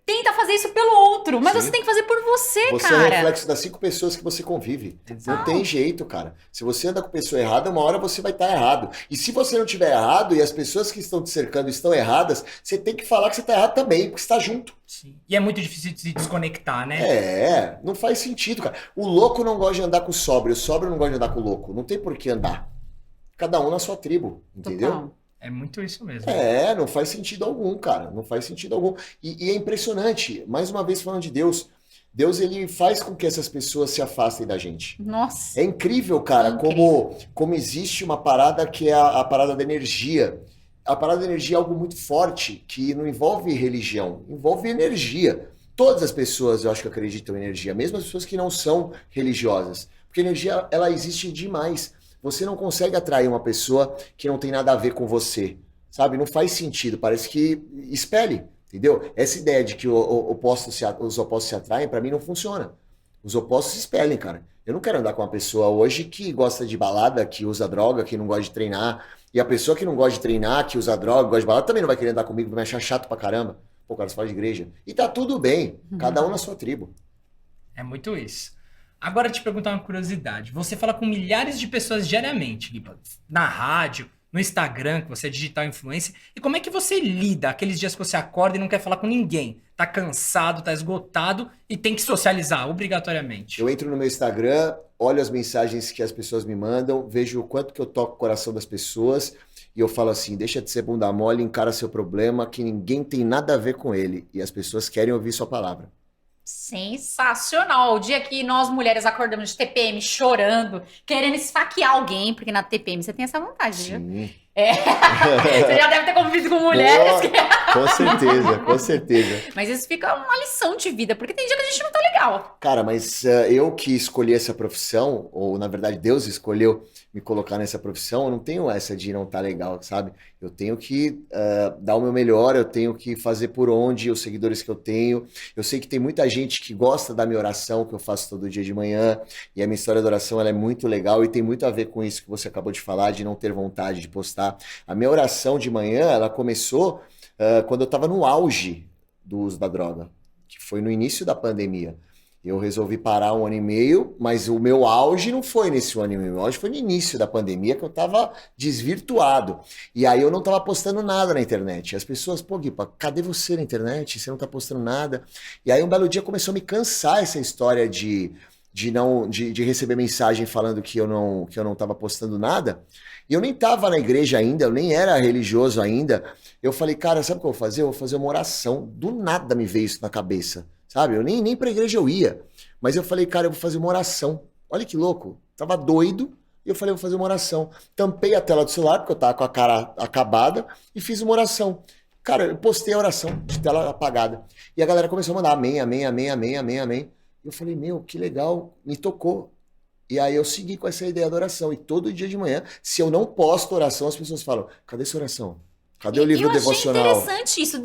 Speaker 2: tenta fazer isso pelo outro, mas
Speaker 3: Sim.
Speaker 2: você tem que fazer por você,
Speaker 3: Você é
Speaker 2: cara.
Speaker 3: reflexo das 5 pessoas que você convive. Não tem jeito, cara. Se você anda com pessoa errada, uma hora você vai estar errado. E se você não estiver errado e as pessoas que estão te cercando estão erradas, você tem que falar que você está errado também, porque você está junto.
Speaker 1: Sim. E é muito difícil de se desconectar, né?
Speaker 3: Não faz sentido, cara. O louco não gosta de andar com o sóbrio não gosta de andar com o louco. Não tem por que andar. Cada um na sua tribo, entendeu?
Speaker 2: Total.
Speaker 1: É muito isso mesmo.
Speaker 3: Não faz sentido algum, cara. Não faz sentido algum. E é impressionante, mais uma vez falando de Deus, Deus ele faz com que essas pessoas se afastem da gente.
Speaker 2: Nossa.
Speaker 3: É incrível, cara,
Speaker 2: É incrível.
Speaker 3: como existe uma parada que é a parada da energia. A parada da energia é algo muito forte, que não envolve religião, envolve energia. Todas as pessoas, eu acho que acreditam em energia, mesmo as pessoas que não são religiosas. Porque a energia, ela existe demais. Você não consegue atrair uma pessoa que não tem nada a ver com você, sabe? Não faz sentido, parece que espelhe, entendeu? Essa ideia de que os opostos se atraem, pra mim não funciona. Os opostos se espelhem, cara. Eu não quero andar com uma pessoa hoje que gosta de balada, que usa droga, que não gosta de treinar. E a pessoa que não gosta de treinar, que usa droga, gosta de balada, também não vai querer andar comigo, vai me achar chato pra caramba. Pô, cara, você fala de igreja. E tá tudo bem, cada um na sua tribo.
Speaker 1: É muito isso. Agora, te perguntar uma curiosidade. Você fala com milhares de pessoas diariamente, Guiba, na rádio, no Instagram, que você é digital influencer. E como é que você lida aqueles dias que você acorda e não quer falar com ninguém? Tá cansado, tá esgotado e tem que socializar, obrigatoriamente.
Speaker 3: Eu entro no meu Instagram, olho as mensagens que as pessoas me mandam, vejo o quanto que eu toco o coração das pessoas e eu falo assim, deixa de ser bunda mole, encara seu problema, que ninguém tem nada a ver com ele. E as pessoas querem ouvir sua palavra.
Speaker 2: Sensacional. O dia que nós mulheres acordamos de TPM chorando, querendo esfaquear alguém, porque na TPM você tem essa vontade, viu?
Speaker 3: Sim.
Speaker 2: É. Você já deve ter convivido com mulheres.
Speaker 3: Com certeza, com certeza.
Speaker 2: Mas isso fica uma lição de vida, porque tem dia que a gente não tá legal.
Speaker 3: Cara, mas eu que escolhi essa profissão, ou na verdade Deus escolheu me colocar nessa profissão, eu não tenho essa de não estar legal, sabe? Eu tenho que dar o meu melhor, eu tenho que fazer por onde os seguidores que eu tenho. Eu sei que tem muita gente que gosta da minha oração, que eu faço todo dia de manhã, e a minha história de oração ela é muito legal e tem muito a ver com isso que você acabou de falar, de não ter vontade de postar. A minha oração de manhã, ela começou quando eu estava no auge do uso da droga, que foi no início da pandemia. Eu resolvi parar 1 ano e meio, mas o meu auge não foi nesse 1 ano e meio. O auge foi no início da pandemia, que eu estava desvirtuado. E aí eu não estava postando nada na internet. As pessoas, pô, Guipa, cadê você na internet? Você não está postando nada. E aí um belo dia começou a me cansar essa história de receber mensagem falando que eu não estava postando nada. E eu nem estava na igreja ainda, eu nem era religioso ainda. Eu falei, cara, sabe o que eu vou fazer? Eu vou fazer uma oração. Do nada me veio isso na cabeça, sabe? Eu nem pra igreja eu ia. Mas eu falei, cara, eu vou fazer uma oração. Olha que louco. Tava doido e eu falei, vou fazer uma oração. Tampei a tela do celular, porque eu tava com a cara acabada, e fiz uma oração. Cara, eu postei a oração de tela apagada. E a galera começou a mandar amém, amém, amém, amém, amém, amém. Eu falei, meu, que legal, me tocou. E aí eu segui com essa ideia da oração. E todo dia de manhã, se eu não posto oração, as pessoas falam, cadê essa oração? Cadê o livro devocional?
Speaker 2: Eu achei interessante isso,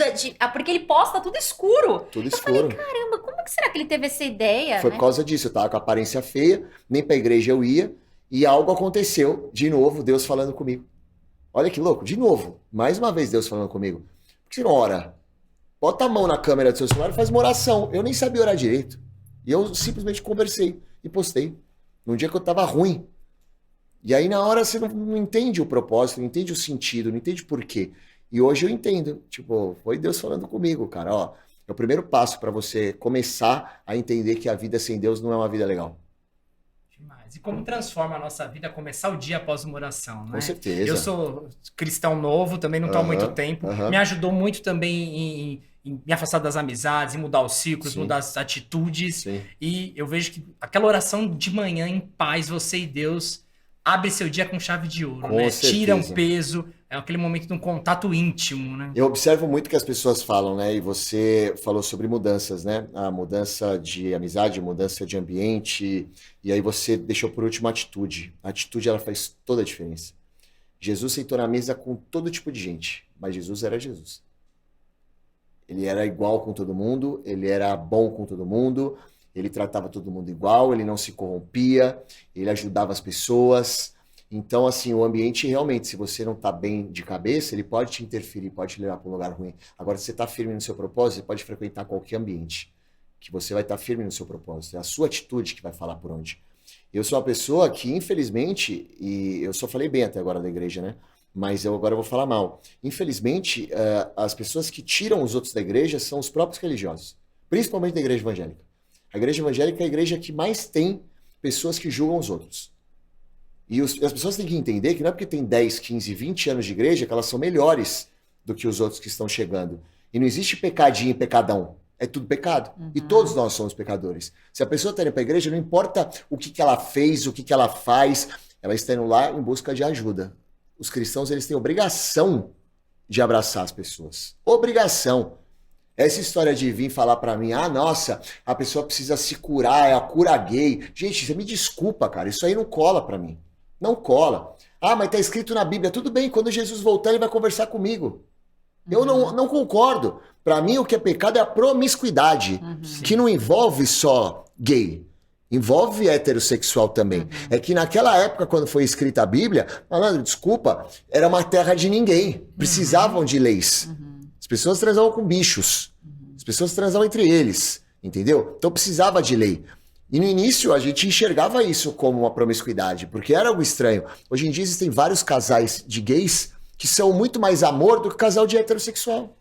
Speaker 2: porque ele posta tudo escuro.
Speaker 3: Tudo
Speaker 2: Eu
Speaker 3: escuro.
Speaker 2: falei, caramba, como que será que ele teve essa ideia?
Speaker 3: Foi
Speaker 2: né?
Speaker 3: por causa disso, eu tava com a aparência feia, nem pra igreja eu ia, e algo aconteceu, de novo, Deus falando comigo. Olha que louco, de novo, mais uma vez Deus falando comigo. Por que você não ora? Bota a mão na câmera do seu celular e faz uma oração. Eu nem sabia orar direito. E eu simplesmente conversei e postei. Num dia que eu tava ruim. E aí na hora você não entende o propósito, não entende o sentido, não entende por quê. E hoje eu entendo. Tipo, foi Deus falando comigo, cara. Ó, é o primeiro passo para você começar a entender que a vida sem Deus não é uma vida legal.
Speaker 1: Demais. E como transforma a nossa vida começar o dia após uma oração, né?
Speaker 3: Com certeza.
Speaker 1: Eu sou cristão novo, também não estou há muito tempo. Me ajudou muito também em me afastar das amizades, em mudar os ciclos,
Speaker 3: Sim.
Speaker 1: mudar as atitudes.
Speaker 3: Sim.
Speaker 1: E eu vejo que aquela oração de manhã em paz, você e Deus, abre seu dia com chave de ouro,
Speaker 3: Com
Speaker 1: né?
Speaker 3: certeza.
Speaker 1: Tira um peso, é aquele momento de um contato íntimo, né?
Speaker 3: Eu observo muito que as pessoas falam, né? E você falou sobre mudanças, né? A mudança de amizade, mudança de ambiente. E aí você deixou por último a atitude. A atitude, ela faz toda a diferença. Jesus sentou na mesa com todo tipo de gente, mas Jesus era Jesus. Ele era igual com todo mundo, ele era bom com todo mundo, ele tratava todo mundo igual, ele não se corrompia, ele ajudava as pessoas. Então, assim, o ambiente realmente, se você não tá bem de cabeça, ele pode te interferir, pode te levar para um lugar ruim. Agora, se você tá firme no seu propósito, você pode frequentar qualquer ambiente, que você vai estar firme no seu propósito. É a sua atitude que vai falar por onde. Eu sou uma pessoa que, infelizmente, e eu só falei bem até agora da igreja, né? Mas agora eu vou falar mal. Infelizmente, as pessoas que tiram os outros da igreja são os próprios religiosos, principalmente da igreja evangélica. A igreja evangélica é a igreja que mais tem pessoas que julgam os outros. E as pessoas têm que entender que não é porque tem 10, 15, 20 anos de igreja que elas são melhores do que os outros que estão chegando. E não existe pecadinho e pecadão. É tudo pecado. E todos nós somos pecadores. Se a pessoa está indo para a igreja, não importa o que ela fez, o que ela faz, ela está indo lá em busca de ajuda. Os cristãos, eles têm obrigação de abraçar as pessoas. Obrigação. Essa história de vir falar pra mim, ah, nossa, a pessoa precisa se curar, é a cura gay. Gente, você me desculpa, cara, isso aí não cola pra mim. Não cola. Ah, mas tá escrito na Bíblia. Tudo bem, quando Jesus voltar, ele vai conversar comigo. Eu não concordo. Pra mim, o que é pecado é a promiscuidade, que não envolve só gay. Envolve heterossexual também. É que naquela época, quando foi escrita a Bíblia, malandro, desculpa, era uma terra de ninguém. Precisavam de leis. As pessoas transavam com bichos. As pessoas transavam entre eles. Entendeu? Então precisava de lei. E no início a gente enxergava isso como uma promiscuidade, porque era algo estranho. Hoje em dia existem vários casais de gays que são muito mais amor do que casal de heterossexual.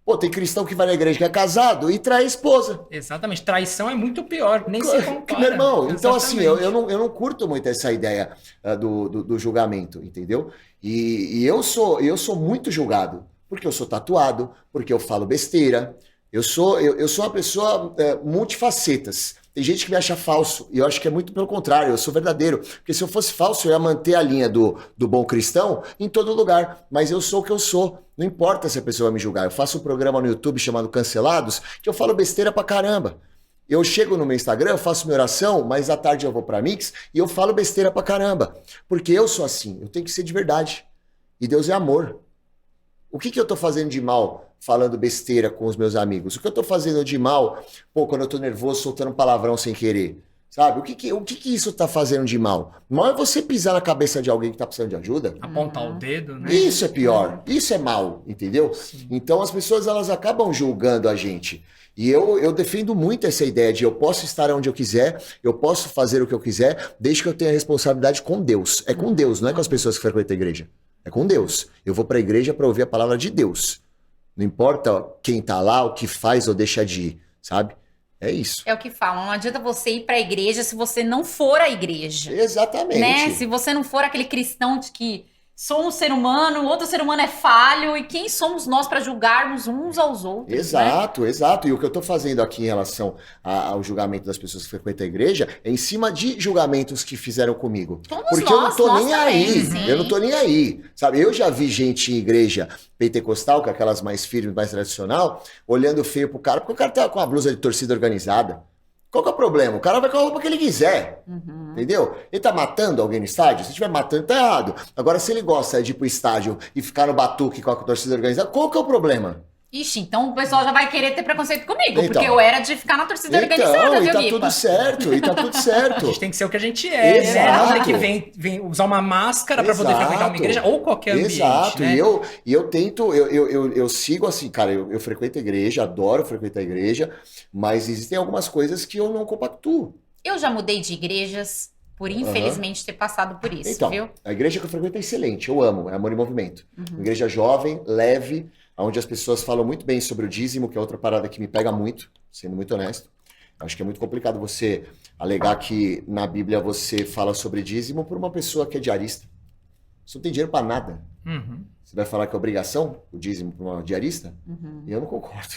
Speaker 3: Pô, tem cristão que vai na igreja que é casado e trai a esposa.
Speaker 1: Exatamente. Traição é muito pior, nem se compara.
Speaker 3: Meu irmão, então assim,
Speaker 1: Exatamente.
Speaker 3: eu não curto muito essa ideia do julgamento, entendeu? E eu sou muito julgado, porque eu sou tatuado, porque eu falo besteira. Eu sou uma pessoa multifacetas. Tem gente que me acha falso, e eu acho que é muito pelo contrário, eu sou verdadeiro. Porque se eu fosse falso, eu ia manter a linha do bom cristão em todo lugar. Mas eu sou o que eu sou. Não importa se a pessoa vai me julgar. Eu faço um programa no YouTube chamado Cancelados, que eu falo besteira pra caramba. Eu chego no meu Instagram, eu faço minha oração, mas à tarde eu vou pra Mix e eu falo besteira pra caramba. Porque eu sou assim, eu tenho que ser de verdade. E Deus é amor. O que eu tô fazendo de mal falando besteira com os meus amigos? O que eu tô fazendo de mal, pô, quando eu tô nervoso, soltando palavrão sem querer? Sabe? O que isso tá fazendo de mal? Mal é você pisar na cabeça de alguém que tá precisando de ajuda.
Speaker 1: Apontar o dedo, né?
Speaker 3: Isso é pior. Isso é mal, entendeu? Então as pessoas, elas acabam julgando a gente. E eu defendo muito essa ideia de eu posso estar onde eu quiser, eu posso fazer o que eu quiser, desde que eu tenha responsabilidade com Deus. É com Deus, não é com as pessoas que frequentam a igreja. É com Deus. Eu vou pra igreja pra ouvir a palavra de Deus. Não importa quem tá lá, o que faz ou deixa de ir, sabe? É isso.
Speaker 2: É o que falam, não adianta você ir pra igreja se você não for a igreja.
Speaker 3: Exatamente.
Speaker 2: Né? Se você não for aquele cristão de que sou um ser humano, outro ser humano é falho, e quem somos nós para julgarmos uns aos outros?
Speaker 3: Exato, né? Exato. E o que eu tô fazendo aqui em relação ao julgamento das pessoas que frequentam a igreja é em cima de julgamentos que fizeram comigo.
Speaker 2: Todos
Speaker 3: porque
Speaker 2: nós,
Speaker 3: eu não tô
Speaker 2: nós
Speaker 3: nem
Speaker 2: também,
Speaker 3: aí.
Speaker 2: sim.
Speaker 3: Eu não tô nem aí. Sabe, eu já vi gente em igreja pentecostal, que é aquelas mais firmes, mais tradicional, olhando feio pro cara, porque o cara tá com a blusa de torcida organizada. Qual que é o problema? O cara vai com a roupa que ele quiser, entendeu? Ele tá matando alguém no estádio? Se estiver matando, tá errado. Agora, se ele gosta de ir pro estádio e ficar no batuque com a torcida organizada, qual que é o problema?
Speaker 2: Ixi, então o pessoal já vai querer ter preconceito comigo,
Speaker 3: Então.
Speaker 2: porque eu era de ficar na torcida organizada,
Speaker 3: E
Speaker 2: viu,
Speaker 3: tá
Speaker 2: Guipa?
Speaker 3: tudo certo, e tá tudo
Speaker 1: A
Speaker 3: certo.
Speaker 1: gente tem que ser o que a gente é, né?
Speaker 3: Exato.
Speaker 1: Não tem que vem usar uma máscara para poder frequentar uma igreja ou qualquer ambiente,
Speaker 3: Exato.
Speaker 1: né?
Speaker 3: E eu tento, eu sigo assim, cara, eu frequento a igreja, adoro frequentar a igreja, mas existem algumas coisas que eu não compactuo.
Speaker 2: Eu já mudei de igrejas por, infelizmente, ter passado por isso,
Speaker 3: Então,
Speaker 2: viu?
Speaker 3: a igreja que eu frequento é excelente, eu amo, é Amor em Movimento. Uma igreja jovem, leve, onde as pessoas falam muito bem sobre o dízimo, que é outra parada que me pega muito, sendo muito honesto. Acho que é muito complicado você alegar que na Bíblia você fala sobre dízimo por uma pessoa que é diarista. Você não tem dinheiro para nada. Você vai falar que é obrigação o dízimo para uma diarista? E eu não concordo.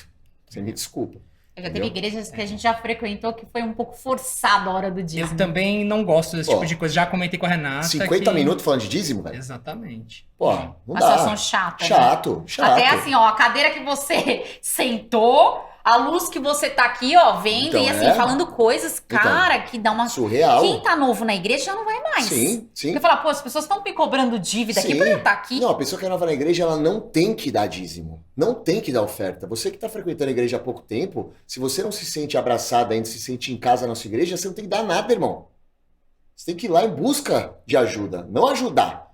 Speaker 3: Você me desculpa.
Speaker 2: Já teve igrejas que a gente já frequentou que foi um pouco forçado a hora do dízimo.
Speaker 1: Eu também não gosto desse
Speaker 3: Pô,
Speaker 1: tipo de coisa. Já comentei com a Renata
Speaker 3: 50
Speaker 1: que...
Speaker 3: minutos falando de dízimo, velho?
Speaker 1: Exatamente.
Speaker 3: Pô, não
Speaker 2: Uma
Speaker 3: dá.
Speaker 2: situação chata. Né?
Speaker 3: Chato.
Speaker 2: Até assim, ó, a cadeira que você sentou, a luz que você tá aqui, ó, vendo
Speaker 3: Então,
Speaker 2: e assim, falando coisas, cara, que dá uma...
Speaker 3: Surreal.
Speaker 2: Quem tá novo na igreja já não vai mais.
Speaker 3: Sim.
Speaker 2: Porque fala, pô, as pessoas estão me cobrando dívida aqui pra eu estar aqui.
Speaker 3: Não, a pessoa que é nova na igreja, ela não tem que dar dízimo. Não tem que dar oferta. Você que está frequentando a igreja há pouco tempo, se você não se sente abraçado ainda, se sente em casa na sua igreja, você não tem que dar nada, irmão. Você tem que ir lá em busca de ajuda, não ajudar.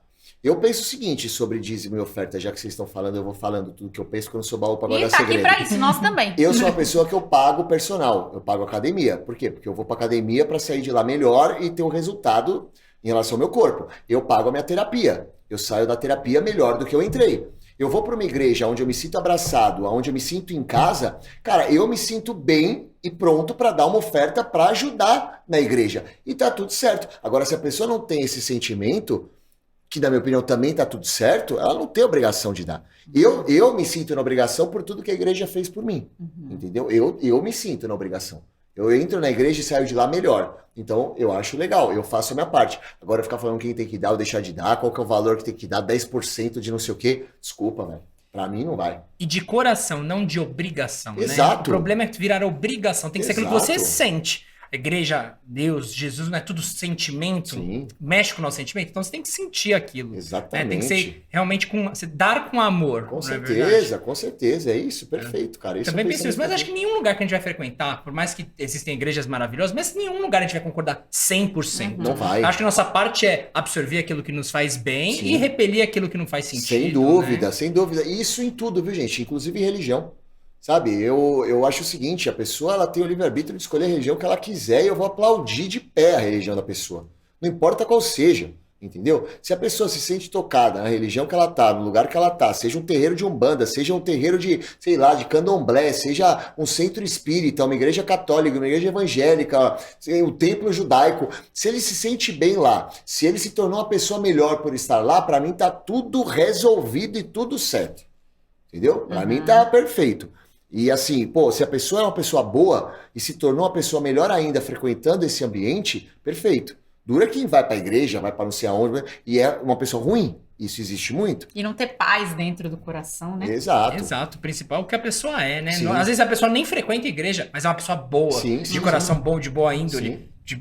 Speaker 3: Eu penso o seguinte sobre dízimo e oferta, já que vocês estão falando, eu vou falando tudo que eu penso, que eu não sou baú para guardar
Speaker 2: E tá
Speaker 3: segredo.
Speaker 2: aqui pra isso, nós também.
Speaker 3: Eu sou uma pessoa que eu pago personal, eu pago academia. Por quê? Porque eu vou pra academia para sair de lá melhor e ter um resultado em relação ao meu corpo. Eu pago a minha terapia. Eu saio da terapia melhor do que eu entrei. Eu vou para uma igreja onde eu me sinto abraçado, onde eu me sinto em casa. Cara, eu me sinto bem e pronto para dar uma oferta para ajudar na igreja. E tá tudo certo. Agora, se a pessoa não tem esse sentimento, que na minha opinião também tá tudo certo, ela não tem obrigação de dar. Eu me sinto na obrigação por tudo que a igreja fez por mim. Entendeu? Eu me sinto na obrigação. Eu entro na igreja e saio de lá melhor. Então, eu acho legal, eu faço a minha parte. Agora, ficar falando quem tem que dar ou deixar de dar, qual que é o valor que tem que dar, 10% de não sei o quê, desculpa, velho. Pra mim não vai.
Speaker 1: E de coração, não de obrigação, né?
Speaker 3: Exato.
Speaker 1: O problema é que virar obrigação. Tem que ser aquilo que você
Speaker 3: Exato.
Speaker 1: sente. A igreja, Deus, Jesus, não é tudo sentimento?
Speaker 3: Sim,
Speaker 1: Mexe com o nosso sentimento? Então você tem que sentir aquilo. Né?
Speaker 3: exatamente.
Speaker 1: Tem que ser realmente dar com amor.
Speaker 3: Com
Speaker 1: não é
Speaker 3: certeza,
Speaker 1: verdade?
Speaker 3: com certeza. É isso, perfeito, cara. Esse
Speaker 1: Também
Speaker 3: é o
Speaker 1: penso isso, mas acho que nenhum lugar que a gente vai frequentar, por mais que existem igrejas maravilhosas, mas nenhum lugar a gente vai concordar 100%.
Speaker 3: Não vai.
Speaker 1: Acho que nossa parte é absorver aquilo que nos faz bem
Speaker 3: Sim.
Speaker 1: e repelir aquilo que não faz sentido.
Speaker 3: Sem dúvida,
Speaker 1: né?
Speaker 3: sem dúvida. Isso em tudo, viu, gente? Inclusive em religião. Sabe, eu acho o seguinte, a pessoa ela tem o livre-arbítrio de escolher a religião que ela quiser e eu vou aplaudir de pé a religião da pessoa. Não importa qual seja, entendeu? Se a pessoa se sente tocada na religião que ela tá, no lugar que ela tá, seja um terreiro de Umbanda, seja um terreiro de, sei lá, de Candomblé, seja um centro espírita, uma igreja católica, uma igreja evangélica, um templo judaico, se ele se sente bem lá, se ele se tornou uma pessoa melhor por estar lá, pra mim tá tudo resolvido e tudo certo. Entendeu? Pra mim tá perfeito. E assim, pô, se a pessoa é uma pessoa boa e se tornou uma pessoa melhor ainda frequentando esse ambiente, perfeito. Dura quem vai pra igreja, vai pra não sei aonde, e é uma pessoa ruim. Isso existe muito.
Speaker 2: E não ter paz dentro do coração, né?
Speaker 3: Exato.
Speaker 1: Exato, o principal é o que a pessoa é, né?
Speaker 3: Sim.
Speaker 1: Às vezes a pessoa nem frequenta a igreja, mas é uma pessoa boa,
Speaker 3: Sim,
Speaker 1: de
Speaker 3: sim,
Speaker 1: coração bom, de boa índole,
Speaker 3: Sim.
Speaker 1: de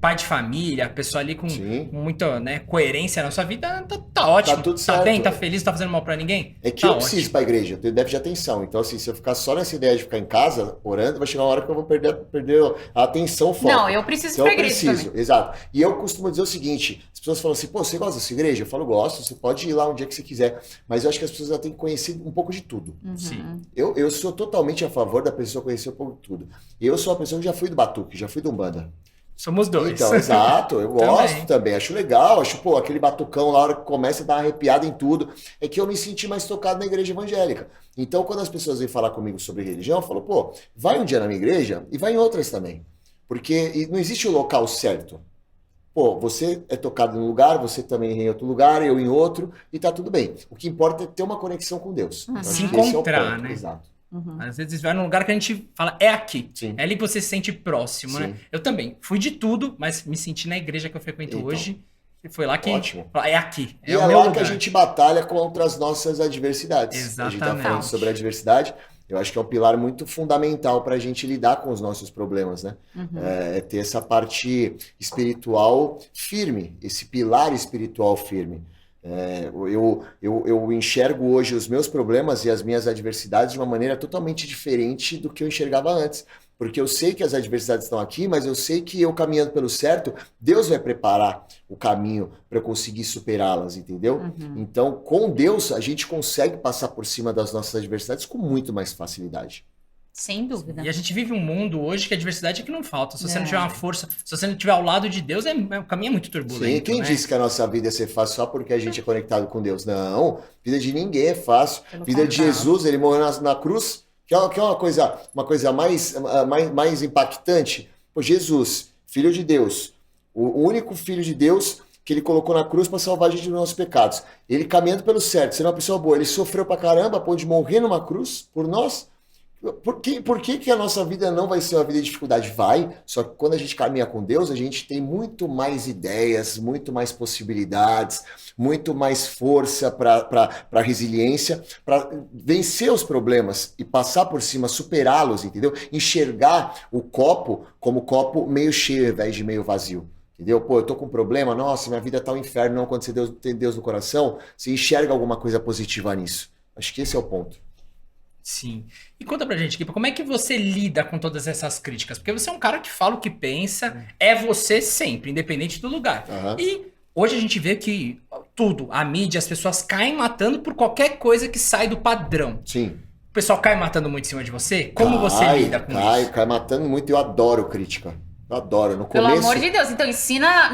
Speaker 1: pai de família, pessoa ali com
Speaker 3: Sim.
Speaker 1: muita, né, coerência na sua vida, tá ótimo.
Speaker 3: Tá tudo
Speaker 1: Tá
Speaker 3: certo.
Speaker 1: bem, tá feliz, tá fazendo mal pra ninguém?
Speaker 3: É que
Speaker 1: Tá
Speaker 3: eu preciso ir
Speaker 1: ótimo.
Speaker 3: pra igreja, eu tenho déficit de atenção. Então, assim, se eu ficar só nessa ideia de ficar em casa, orando, vai chegar uma hora que eu vou perder a atenção, o foco.
Speaker 2: Não, eu preciso ir
Speaker 3: Então
Speaker 2: pra
Speaker 3: eu
Speaker 2: igreja
Speaker 3: preciso,
Speaker 2: também.
Speaker 3: exato. E eu costumo dizer o seguinte: as pessoas falam assim, pô, você gosta dessa igreja? Eu falo, gosto, você pode ir lá um dia que você quiser. Mas eu acho que as pessoas já têm que conhecer um pouco de tudo.
Speaker 1: Sim.
Speaker 3: Eu sou totalmente a favor da pessoa conhecer um pouco de tudo. Eu sou uma pessoa que já fui do Batuque, já fui do Umbanda.
Speaker 1: Somos dois.
Speaker 3: Então, exato, eu gosto também, acho legal, acho, pô, aquele batucão lá, a hora que começa a dar uma arrepiada em tudo, é que eu me senti mais tocado na igreja evangélica. Então, quando as pessoas vêm falar comigo sobre religião, eu falo, pô, vai um dia na minha igreja e vai em outras também. Porque não existe o local certo. Pô, você é tocado num lugar, você também em outro lugar, eu em outro, e tá tudo bem. O que importa é ter uma conexão com Deus. Eu acho
Speaker 1: Se
Speaker 3: que esse é o
Speaker 1: encontrar,
Speaker 3: ponto,
Speaker 1: né?
Speaker 3: Exato.
Speaker 1: Às vezes vai num lugar que a gente fala, é aqui.
Speaker 3: Sim.
Speaker 1: É ali que você se sente próximo, né?
Speaker 3: Sim.
Speaker 1: Eu também fui de tudo, mas me senti na igreja que eu frequento
Speaker 3: Então.
Speaker 1: hoje. E foi lá que.
Speaker 3: Ótimo.
Speaker 1: É aqui.
Speaker 3: E
Speaker 1: É
Speaker 3: é
Speaker 1: o meu
Speaker 3: lá
Speaker 1: lugar.
Speaker 3: que a gente batalha contra as nossas adversidades. A gente tá falando
Speaker 1: Exatamente.
Speaker 3: sobre a adversidade. Eu acho que é um pilar muito fundamental para a gente lidar com os nossos problemas, né? É ter essa parte espiritual firme, esse pilar espiritual firme. Eu enxergo hoje os meus problemas e as minhas adversidades de uma maneira totalmente diferente do que eu enxergava antes. Porque eu sei que as adversidades estão aqui, mas eu sei que eu caminhando pelo certo, Deus vai preparar o caminho para eu conseguir superá-las, entendeu? Então, com Deus, a gente consegue passar por cima das nossas adversidades com muito mais facilidade.
Speaker 2: Sem dúvida.
Speaker 1: E a gente vive um mundo hoje que a diversidade é que não falta. Se você não
Speaker 2: É.
Speaker 1: tiver uma força, se você não tiver ao lado de Deus, o caminho é muito turbulento.
Speaker 3: Sim, quem
Speaker 1: né?
Speaker 3: disse que a nossa vida ia ser fácil só porque a gente é conectado com Deus? Não, vida de ninguém é fácil.
Speaker 2: Pelo
Speaker 3: Vida de
Speaker 2: contrário.
Speaker 3: Jesus, ele morreu na cruz, que é uma coisa mais impactante. Pô, Jesus, filho de Deus, o único filho de Deus que ele colocou na cruz para salvar a gente dos nossos pecados. Ele caminhando pelo certo, sendo uma pessoa boa, ele sofreu pra caramba a ponto de morrer numa cruz por nós. Por que a nossa vida não vai ser uma vida de dificuldade? Vai, só que quando a gente caminha com Deus, a gente tem muito mais ideias, muito mais possibilidades, muito mais força para resiliência, para vencer os problemas e passar por cima, superá-los, entendeu? Enxergar o copo como copo meio cheio ao invés de meio vazio. Entendeu? Pô, eu tô com um problema, nossa, minha vida tá um inferno, não, quando você tem Deus no coração, você enxerga alguma coisa positiva nisso. Acho que esse é o ponto.
Speaker 1: Sim. E conta pra gente, Guipa, como é que você lida com todas essas críticas? Porque você é um cara que fala o que pensa, é você sempre, independente do lugar.
Speaker 3: Aham.
Speaker 1: E hoje a gente vê que tudo, a mídia, as pessoas caem matando por qualquer coisa que sai do padrão.
Speaker 3: Sim.
Speaker 1: O pessoal cai matando muito em cima de você? Como você lida com isso?
Speaker 3: Cai matando muito. Eu adoro crítica. Eu adoro. No
Speaker 2: Pelo
Speaker 3: começo...
Speaker 2: amor de Deus, então me ensina,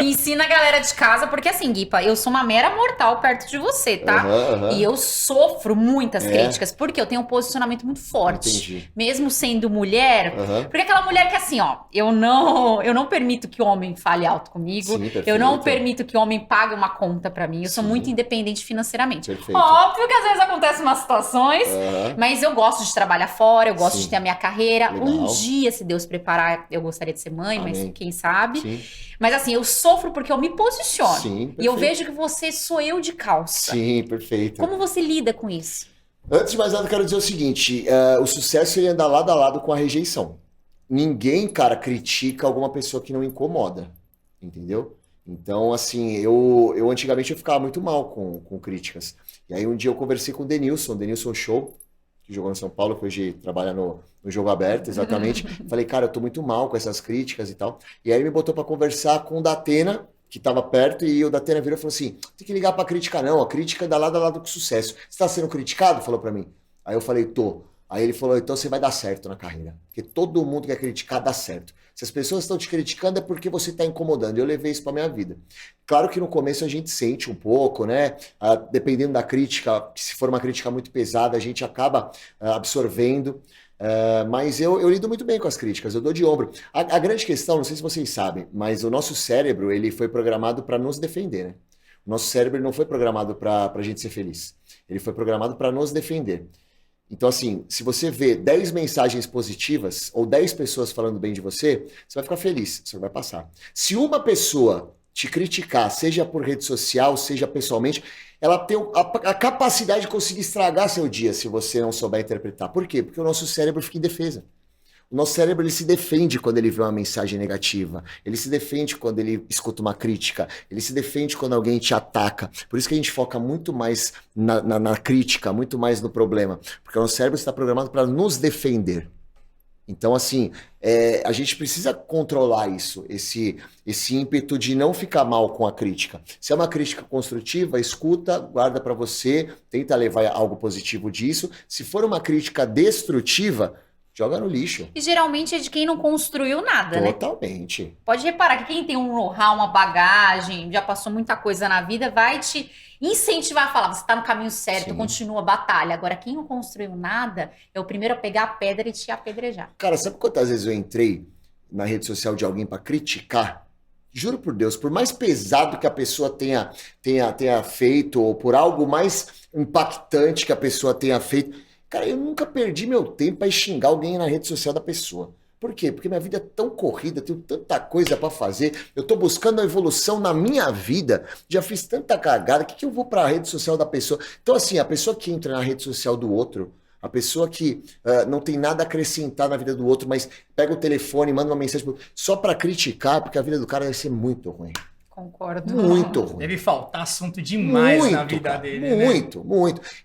Speaker 2: ensina a galera de casa, porque assim, Guipa, eu sou uma mera mortal perto de você, tá?
Speaker 3: Aham.
Speaker 2: E eu sofro muitas
Speaker 3: É.
Speaker 2: críticas, porque eu tenho um posicionamento muito forte.
Speaker 3: Entendi.
Speaker 2: Mesmo sendo mulher,
Speaker 3: Aham.
Speaker 2: porque aquela mulher que assim, ó, eu não permito que o homem fale alto comigo,
Speaker 3: Sim, perfeito.
Speaker 2: eu não permito que o homem pague uma conta pra mim, eu sou
Speaker 3: Sim.
Speaker 2: muito independente financeiramente.
Speaker 3: Perfeito.
Speaker 2: Óbvio que às vezes acontecem umas situações,
Speaker 3: Aham.
Speaker 2: mas eu gosto de trabalhar fora, eu gosto
Speaker 3: Sim.
Speaker 2: de ter a minha carreira.
Speaker 3: Legal.
Speaker 2: Um dia, se Deus preparar parar, eu gostaria de ser mãe, mas
Speaker 3: Amém.
Speaker 2: quem sabe.
Speaker 3: Sim,
Speaker 2: Mas assim, eu sofro porque eu me posiciono.
Speaker 3: sim,
Speaker 2: E eu
Speaker 3: perfeito.
Speaker 2: vejo que você sou eu de calça.
Speaker 3: Sim, perfeito.
Speaker 2: Como você lida com isso?
Speaker 3: Antes de mais nada, eu quero dizer o seguinte: o sucesso ele anda lado a lado com a rejeição. Ninguém, cara, critica alguma pessoa que não incomoda, entendeu? Então, assim, eu antigamente eu ficava muito mal com críticas. E aí um dia eu conversei com o Denilson Show, que jogou no São Paulo, que hoje trabalha no Jogo Aberto, exatamente. Falei, cara, eu tô muito mal com essas críticas e tal. E aí ele me botou pra conversar com o Datena, que tava perto, e o Datena virou e falou assim, tem que ligar pra crítica não, a crítica é da lado a lado com o sucesso. Você tá sendo criticado? Falou pra mim. Aí eu falei, tô. Aí ele falou, então você vai dar certo na carreira. Porque todo mundo que é criticar dá certo. Se as pessoas estão te criticando é porque você está incomodando. Eu levei isso para minha vida. Claro que no começo a gente sente um pouco, né? Dependendo da crítica, se for uma crítica muito pesada, a gente acaba absorvendo. Mas eu lido muito bem com as críticas, eu dou de ombro. A grande questão, não sei se vocês sabem, mas o nosso cérebro ele foi programado para nos defender, né? O nosso cérebro não foi programado para a gente ser feliz. Ele foi programado para nos defender. Então, assim, se você vê 10 mensagens positivas ou 10 pessoas falando bem de você, você vai ficar feliz, você vai passar. Se uma pessoa te criticar, seja por rede social, seja pessoalmente, ela tem a capacidade de conseguir estragar seu dia se você não souber interpretar. Por quê? Porque o nosso cérebro fica em defesa. O nosso cérebro ele se defende quando ele vê uma mensagem negativa, ele se defende quando ele escuta uma crítica, ele se defende quando alguém te ataca. Por isso que a gente foca muito mais na crítica, muito mais no problema, porque o nosso cérebro está programado para nos defender. Então, assim, a gente precisa controlar isso, esse ímpeto de não ficar mal com a crítica. Se é uma crítica construtiva, escuta, guarda para você, tenta levar algo positivo disso. Se for uma crítica destrutiva, joga no lixo.
Speaker 2: E geralmente é de quem não construiu nada, né?
Speaker 3: Totalmente.
Speaker 2: Pode reparar que quem tem um know-how, uma bagagem, já passou muita coisa na vida, vai te incentivar a falar, você tá no caminho certo,
Speaker 3: Sim.
Speaker 2: continua a batalha. Agora, quem não construiu nada, é o primeiro a pegar a pedra e te apedrejar.
Speaker 3: Cara, sabe quantas vezes eu entrei na rede social de alguém para criticar? Juro por Deus, por mais pesado que a pessoa tenha feito, ou por algo mais impactante que a pessoa tenha feito, cara, eu nunca perdi meu tempo para xingar alguém na rede social da pessoa. Por quê? Porque minha vida é tão corrida, tenho tanta coisa para fazer, eu tô buscando a evolução na minha vida, já fiz tanta cagada, o que eu vou para a rede social da pessoa? Então, assim, a pessoa que entra na rede social do outro, a pessoa que não tem nada a acrescentar na vida do outro, mas pega o telefone, manda uma mensagem só para criticar, porque a vida do cara deve ser muito ruim.
Speaker 2: Concordo.
Speaker 3: Muito ruim.
Speaker 1: Deve faltar assunto demais
Speaker 3: Muito,
Speaker 1: na vida
Speaker 3: cara,
Speaker 1: dele, né?
Speaker 3: muito.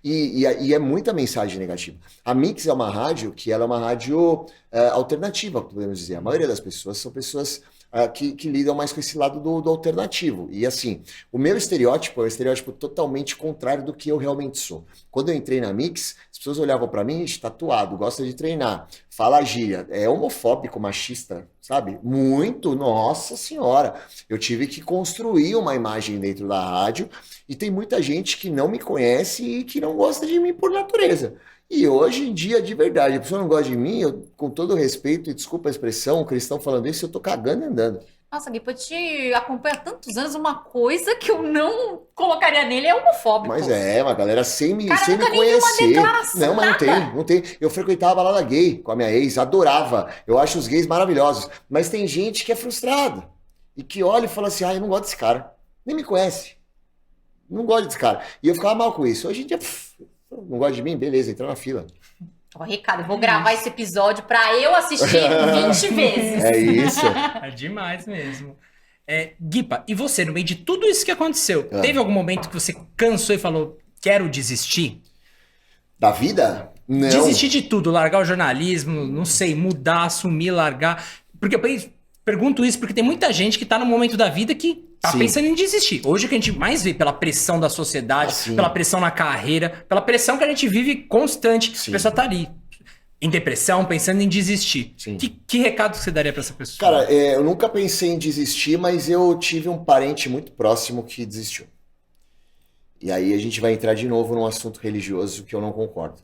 Speaker 3: E é muita mensagem negativa. A Mix é uma rádio que ela é uma rádio alternativa, podemos dizer. A maioria das pessoas são pessoas que lidam mais com esse lado do alternativo. E assim, o meu estereótipo é um estereótipo totalmente contrário do que eu realmente sou. Quando eu entrei na Mix, as pessoas olhavam pra mim, tatuado, gosta de treinar, fala gíria, é homofóbico, machista, sabe? Muito, nossa senhora. Eu tive que construir uma imagem dentro da rádio e tem muita gente que não me conhece e que não gosta de mim por natureza. E hoje em dia, de verdade, a pessoa não gosta de mim, eu, com todo respeito, e desculpa a expressão, o cristão falando isso, eu tô cagando e andando.
Speaker 2: Nossa, Gui, eu te acompanho há tantos anos, uma coisa que eu não colocaria nele é homofóbico.
Speaker 3: Mas uma galera sem me
Speaker 2: Cara, nunca nem vi uma
Speaker 3: conhecer.
Speaker 2: declaração,
Speaker 3: Não, mas
Speaker 2: nada.
Speaker 3: não tem. Eu frequentava a balada gay com a minha ex, adorava. Eu acho os gays maravilhosos. Mas tem gente que é frustrada e que olha e fala assim, eu não gosto desse cara. Nem me conhece. Não gosto desse cara. E eu ficava mal com isso. Hoje em dia, não gosta de mim? Beleza, entra na fila.
Speaker 2: Ó, Ricardo, eu vou gravar esse episódio pra eu assistir 20 vezes.
Speaker 3: É isso.
Speaker 1: É demais mesmo. Guipa, e você, no meio de tudo isso que aconteceu, teve algum momento que você cansou e falou, quero desistir?
Speaker 3: Da vida? Não.
Speaker 1: Desistir de tudo, largar o jornalismo, não sei, mudar, assumir, largar. Porque eu pergunto isso porque tem muita gente que tá no momento da vida que tá
Speaker 3: Sim.
Speaker 1: pensando em desistir. Hoje o que a gente mais vê pela pressão da sociedade,
Speaker 3: Sim.
Speaker 1: pela pressão na carreira, pela pressão que a gente vive constante.
Speaker 3: Sim.
Speaker 1: A pessoa tá ali, em depressão, pensando em desistir.
Speaker 3: Sim.
Speaker 1: Que recado você daria pra essa pessoa?
Speaker 3: Cara, eu nunca pensei em desistir, mas eu tive um parente muito próximo que desistiu. E aí a gente vai entrar de novo num assunto religioso que eu não concordo.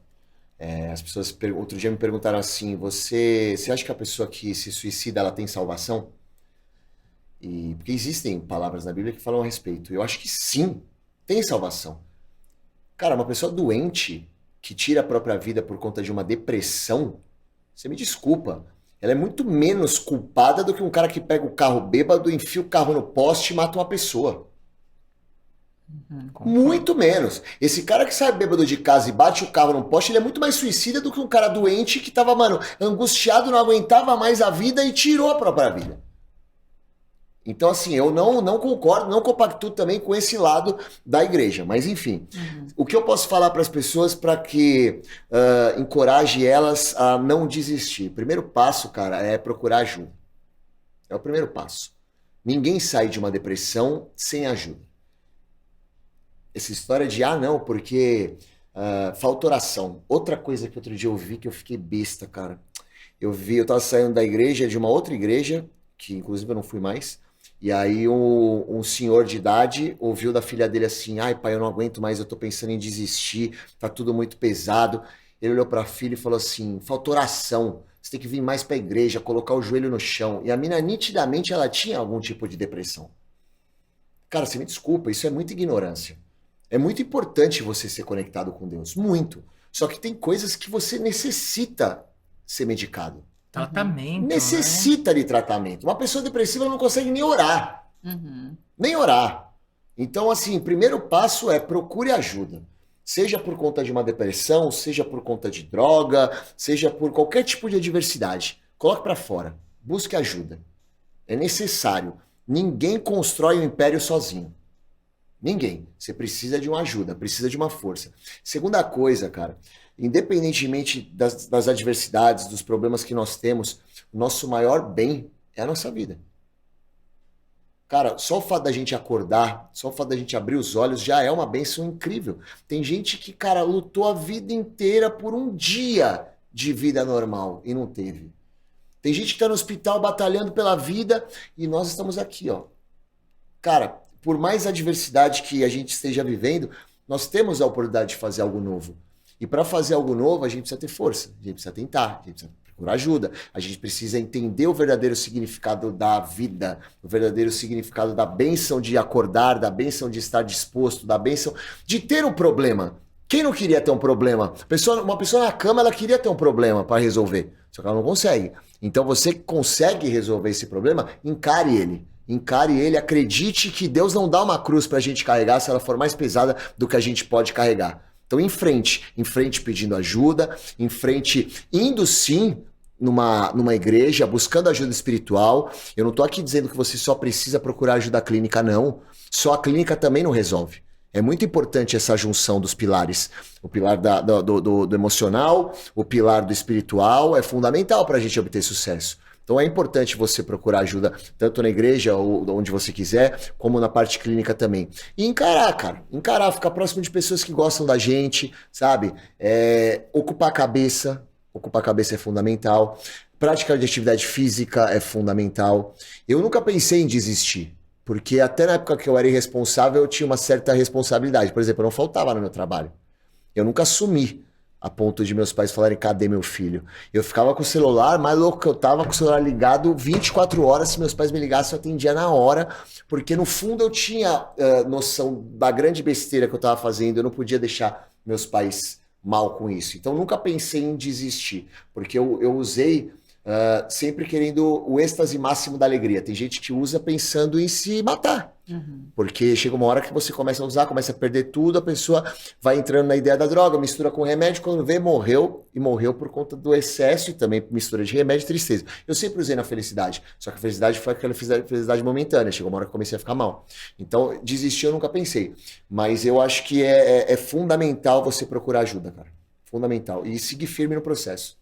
Speaker 3: As pessoas outro dia me perguntaram assim, você acha que a pessoa que se suicida ela tem salvação? Porque existem palavras na Bíblia que falam a respeito. Eu acho que sim, tem salvação. Cara, uma pessoa doente que tira a própria vida por conta de uma depressão, você me desculpa. ela é muito menos culpada do que um cara que pega o carro bêbado, enfia o carro no poste e mata uma pessoa.
Speaker 1: Concordo.
Speaker 3: Muito menos. Esse cara que sai bêbado de casa e bate o carro no poste, ele é muito mais suicida do que um cara doente que tava, mano, angustiado, não aguentava mais a vida e tirou a própria vida. Então, assim, eu não concordo, não compactuo também com esse lado da igreja. Mas, enfim, o que eu posso falar para as pessoas para que encoraje elas a não desistir? Primeiro passo, cara, é procurar ajuda. É o primeiro passo. Ninguém sai de uma depressão sem ajuda. Essa história de, não, porque falta oração. Outra coisa que outro dia eu vi que eu fiquei besta, cara. Eu tava saindo da igreja, de uma outra igreja, que inclusive eu não fui mais, e aí um senhor de idade ouviu da filha dele assim, ai pai, eu não aguento mais, eu tô pensando em desistir, tá tudo muito pesado. Ele olhou pra filha e falou assim, falta oração, você tem que vir mais pra igreja, colocar o joelho no chão. E a mina, nitidamente, ela tinha algum tipo de depressão. Cara, você me desculpa, isso é muita ignorância. É muito importante você ser conectado com Deus, muito. Só que tem coisas que você necessita ser medicado.
Speaker 1: Tratamento, né?
Speaker 3: Necessita de tratamento. Uma pessoa depressiva não consegue nem orar. Nem orar. Então, assim, o primeiro passo é procure ajuda. Seja por conta de uma depressão, seja por conta de droga, seja por qualquer tipo de adversidade. Coloque pra fora. Busque ajuda. É necessário. Ninguém constrói um império sozinho. Ninguém. Você precisa de uma ajuda, precisa de uma força. Segunda coisa, cara, independentemente das adversidades, dos problemas que nós temos, o nosso maior bem é a nossa vida. Cara, só o fato da gente acordar, só o fato da gente abrir os olhos já é uma bênção incrível. Tem gente que, cara, lutou a vida inteira por um dia de vida normal e não teve. Tem gente que tá no hospital batalhando pela vida e nós estamos aqui, ó. Cara, por mais adversidade que a gente esteja vivendo, nós temos a oportunidade de fazer algo novo. E para fazer algo novo, a gente precisa ter força, a gente precisa tentar, a gente precisa procurar ajuda, a gente precisa entender o verdadeiro significado da vida, o verdadeiro significado da bênção de acordar, da bênção de estar disposto, da bênção de ter um problema. Quem não queria ter um problema? Uma pessoa na cama, ela queria ter um problema para resolver, só que ela não consegue. Então você consegue resolver esse problema, encare ele. Encare ele, acredite que Deus não dá uma cruz pra gente carregar se ela for mais pesada do que a gente pode carregar. Então, em frente pedindo ajuda, em frente indo sim numa igreja, buscando ajuda espiritual. Eu não tô aqui dizendo que você só precisa procurar ajuda clínica, não. Só a clínica também não resolve. É muito importante essa junção dos pilares. O pilar do emocional, o pilar do espiritual, é fundamental para a gente obter sucesso. Então é importante você procurar ajuda, tanto na igreja ou onde você quiser, como na parte clínica também. E encarar, cara. Encarar, ficar próximo de pessoas que gostam da gente, sabe? Ocupar a cabeça. Ocupar a cabeça é fundamental. Prática de atividade física é fundamental. Eu nunca pensei em desistir. Porque até na época que eu era irresponsável, eu tinha uma certa responsabilidade. Por exemplo, eu não faltava no meu trabalho. Eu nunca assumi a ponto de meus pais falarem, cadê meu filho? Eu ficava com o celular, mais louco que eu tava, com o celular ligado 24 horas. Se meus pais me ligassem, eu atendia na hora. Porque no fundo eu tinha noção da grande besteira que eu tava fazendo. Eu não podia deixar meus pais mal com isso. Então nunca pensei em desistir. Porque eu usei... sempre querendo o êxtase máximo da alegria. Tem gente que usa pensando em se matar. Porque chega uma hora que você começa a usar, começa a perder tudo, a pessoa vai entrando na ideia da droga, mistura com remédio, quando vê, morreu, e morreu por conta do excesso e também mistura de remédio e tristeza. Eu sempre usei na felicidade, só que a felicidade foi aquela felicidade momentânea, chegou uma hora que eu comecei a ficar mal. Então, desistir eu nunca pensei, mas eu acho que é fundamental você procurar ajuda, cara. Fundamental. E seguir firme no processo.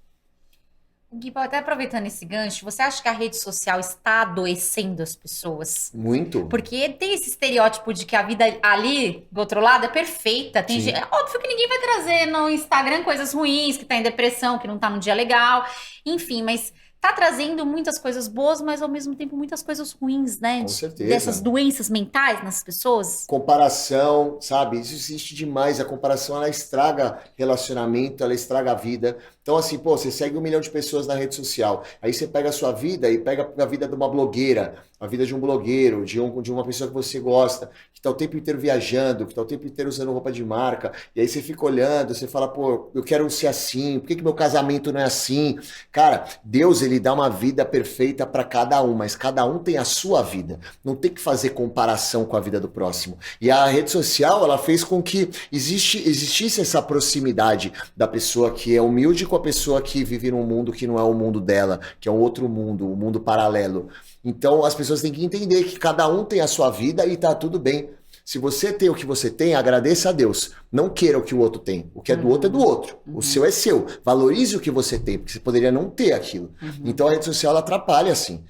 Speaker 2: Gui, até aproveitando esse gancho, você acha que a rede social está adoecendo as pessoas?
Speaker 3: Muito.
Speaker 2: Porque tem esse estereótipo de que a vida ali, do outro lado, é perfeita. É óbvio que ninguém vai trazer no Instagram coisas ruins, que tá em depressão, que não tá num dia legal. Enfim, mas tá trazendo muitas coisas boas, mas ao mesmo tempo muitas coisas ruins, né?
Speaker 3: Com certeza.
Speaker 2: Dessas doenças mentais nas pessoas.
Speaker 3: Comparação, sabe? Isso existe demais. A comparação, ela estraga relacionamento, ela estraga a vida. Então, assim, pô, você segue 1 milhão de pessoas na rede social. Aí você pega a sua vida e pega a vida de uma blogueira. a vida de um blogueiro, de uma pessoa que você gosta, que tá o tempo inteiro viajando, que tá o tempo inteiro usando roupa de marca, e aí você fica olhando, você fala, pô, eu quero ser assim, por que meu casamento não é assim? Cara, Deus, ele dá uma vida perfeita para cada um, mas cada um tem a sua vida. Não tem que fazer comparação com a vida do próximo. E a rede social, ela fez com que existisse essa proximidade da pessoa que é humilde com a pessoa que vive num mundo que não é o mundo dela, que é um outro mundo, um mundo paralelo. Então as pessoas têm que entender que cada um tem a sua vida e tá tudo bem. Se você tem o que você tem, agradeça a Deus. Não queira o que o outro tem. O que é do outro é do outro. O seu é seu. Valorize o que você tem, porque você poderia não ter aquilo. Então a rede social ela atrapalha, assim.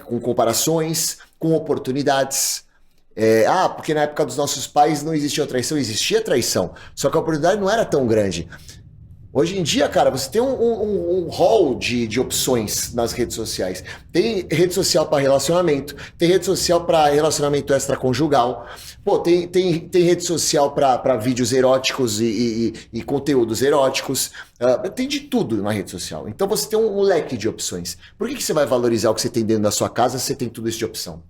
Speaker 3: Com comparações, com oportunidades. Porque na época dos nossos pais não existia traição. Existia traição. Só que a oportunidade não era tão grande. Hoje em dia, cara, você tem um hall de opções nas redes sociais. Tem rede social para relacionamento, tem rede social para relacionamento extraconjugal, pô, tem rede social para vídeos eróticos e conteúdos eróticos. Tem de tudo na rede social. Então você tem um leque de opções. Por que você vai valorizar o que você tem dentro da sua casa se você tem tudo isso de opção?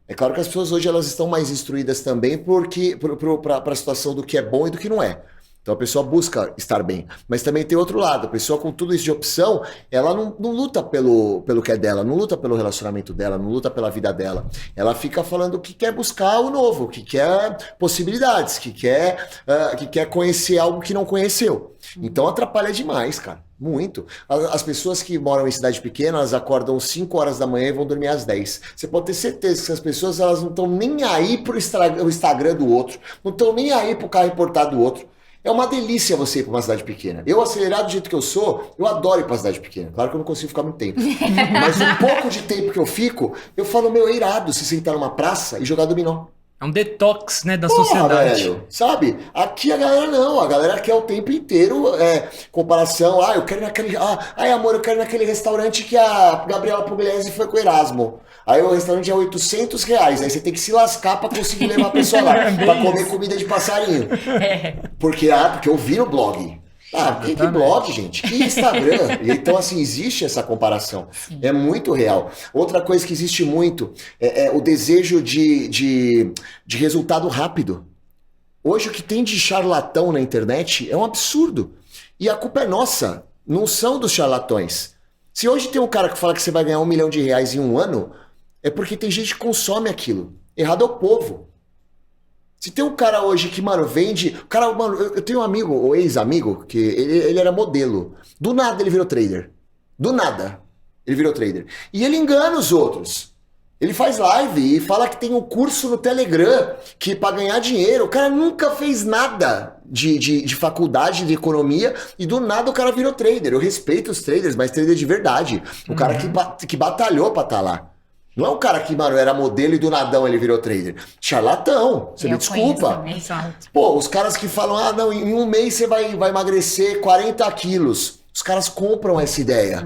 Speaker 3: É claro que as pessoas hoje elas estão mais instruídas também para a situação do que é bom e do que não é. Então a pessoa busca estar bem. Mas também tem outro lado. A pessoa com tudo isso de opção, ela não luta pelo que é dela, não luta pelo relacionamento dela, não luta pela vida dela. Ela fica falando que quer buscar o novo, que quer possibilidades, que quer conhecer algo que não conheceu. Então atrapalha demais, cara. Muito. As pessoas que moram em cidade pequena, elas acordam 5 horas da manhã e vão dormir às 10. Você pode ter certeza que as pessoas elas não estão nem aí pro Instagram do outro, não estão nem aí pro carro importado do outro. É uma delícia você ir para uma cidade pequena. Eu, acelerado do jeito que eu sou, eu adoro ir para uma cidade pequena. Claro que eu não consigo ficar muito tempo. Mas um pouco de tempo que eu fico, eu falo, é irado se sentar numa praça e jogar dominó.
Speaker 1: É um detox, né, da
Speaker 3: Porra,
Speaker 1: sociedade.
Speaker 3: velho, sabe? Aqui a galera não, a galera quer o tempo inteiro comparação. Eu quero ir naquele. Amor, eu quero ir naquele restaurante que a Gabriela Pugliese foi com o Erasmo. Aí o restaurante é R$800, aí você tem que se lascar pra conseguir levar a pessoa lá, pra comer comida de passarinho. Porque eu vi no blog. Que blog, gente? Que Instagram? Então, assim, existe essa comparação. Sim. É muito real. Outra coisa que existe muito é o desejo de resultado rápido. Hoje, o que tem de charlatão na internet é um absurdo. E a culpa é nossa, não são dos charlatões. Se hoje tem um cara que fala que você vai ganhar R$1 milhão em um ano, é porque tem gente que consome aquilo. Errado é o povo. Se tem um cara hoje que, vende... eu tenho um amigo, ou ex-amigo, que ele era modelo. Do nada ele virou trader. Do nada ele virou trader. E ele engana os outros. Ele faz live e fala que tem um curso no Telegram que para ganhar dinheiro. O cara nunca fez nada de faculdade de economia e do nada o cara virou trader. Eu respeito os traders, mas trader de verdade. O cara que batalhou para estar lá. Não é um cara que, era modelo e do nadão ele virou trader. Charlatão, você me desculpa. Pô, os caras que falam, não, em um mês você vai emagrecer 40 quilos. Os caras compram essa ideia,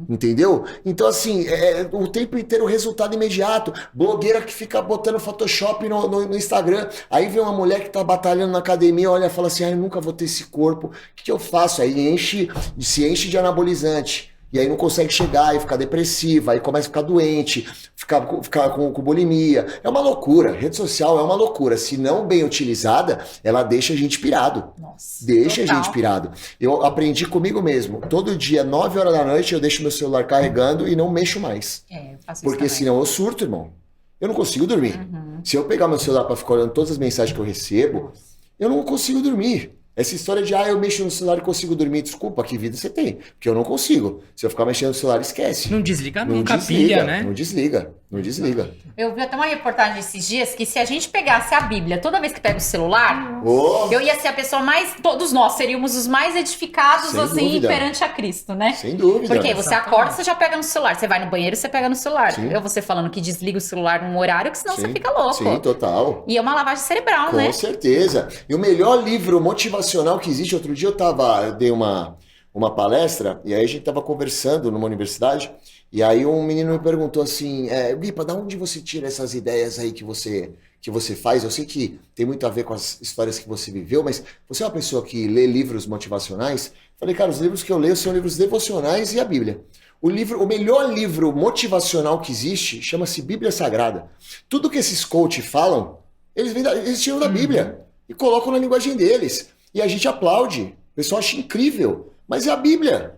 Speaker 3: entendeu? Então, assim, o tempo inteiro resultado imediato. Blogueira que fica botando Photoshop no Instagram. Aí vem uma mulher que tá batalhando na academia, olha e fala assim, eu nunca vou ter esse corpo. O que eu faço? Aí se enche de anabolizante. E aí não consegue chegar e ficar depressiva, aí começa a ficar doente, ficar com bulimia. É uma loucura. Rede social é uma loucura. Se não bem utilizada, ela deixa a gente pirado.
Speaker 2: Nossa,
Speaker 3: deixa
Speaker 2: total.
Speaker 3: A gente pirado. Eu aprendi comigo mesmo. Todo dia, 9 horas da noite, eu deixo meu celular carregando e não mexo mais.
Speaker 2: Eu faço
Speaker 3: porque
Speaker 2: isso
Speaker 3: senão eu surto, irmão. Eu não consigo dormir. Se eu pegar meu celular para ficar olhando todas as mensagens que eu recebo, eu não consigo dormir. Essa história de, eu mexo no celular e consigo dormir, desculpa, que vida você tem? Porque eu não consigo. Se eu ficar mexendo no celular, esquece.
Speaker 1: Não desliga nunca a pilha, né?
Speaker 3: Não desliga.
Speaker 2: Eu vi até uma reportagem esses dias que se a gente pegasse a Bíblia toda vez que pega o celular, eu ia ser a pessoa mais... Todos nós seríamos os mais edificados,
Speaker 3: Sem
Speaker 2: assim,
Speaker 3: dúvida.
Speaker 2: Perante a Cristo, né?
Speaker 3: Sem dúvida.
Speaker 2: Porque você acorda, você já pega no celular. Você vai no banheiro, você pega no celular.
Speaker 3: Sim.
Speaker 2: Você falando que desliga o celular num horário, que senão você fica louco.
Speaker 3: Sim, total.
Speaker 2: E é uma lavagem cerebral, né?
Speaker 3: Com certeza. E o melhor livro motivacional que existe, outro dia eu dei uma palestra, e aí a gente tava conversando numa universidade, e aí um menino me perguntou assim, Lipa, da onde você tira essas ideias aí que você faz? Eu sei que tem muito a ver com as histórias que você viveu, mas você é uma pessoa que lê livros motivacionais? Falei, cara, os livros que eu leio são livros devocionais e a Bíblia. O melhor livro motivacional que existe chama-se Bíblia Sagrada. Tudo que esses coaches falam, eles tiram da Bíblia e colocam na linguagem deles. E a gente aplaude. O pessoal acha incrível. Mas é a Bíblia.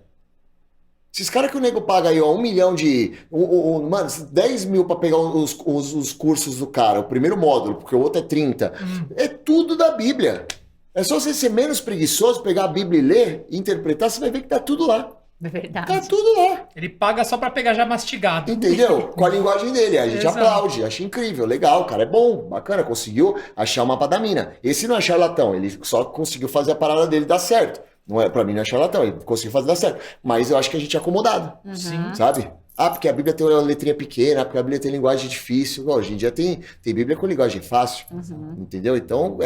Speaker 3: Esses caras que o nego paga aí, ó, 1 milhão de... mano, 10 mil pra pegar os cursos do cara, o primeiro módulo, porque o outro é 30. É tudo da Bíblia. É só você ser menos preguiçoso, pegar a Bíblia e ler, e interpretar, você vai ver que tá tudo lá.
Speaker 2: É verdade.
Speaker 3: Tá tudo lá.
Speaker 1: Ele paga só pra pegar já mastigado.
Speaker 3: Entendeu? Com a linguagem dele. A gente
Speaker 1: Exato.
Speaker 3: aplaude, acha incrível, legal, o cara é bom, bacana, conseguiu achar o mapa da mina. Esse não é charlatão, ele só conseguiu fazer a parada dele dar certo. Não é, pra mim não é charlatão, ele conseguiu fazer dar certo. Mas eu acho que a gente é acomodado,
Speaker 1: Sim.
Speaker 3: sabe? Ah, porque a Bíblia tem uma letrinha pequena, porque a Bíblia tem linguagem difícil. Hoje em dia tem Bíblia com linguagem fácil, entendeu? Então,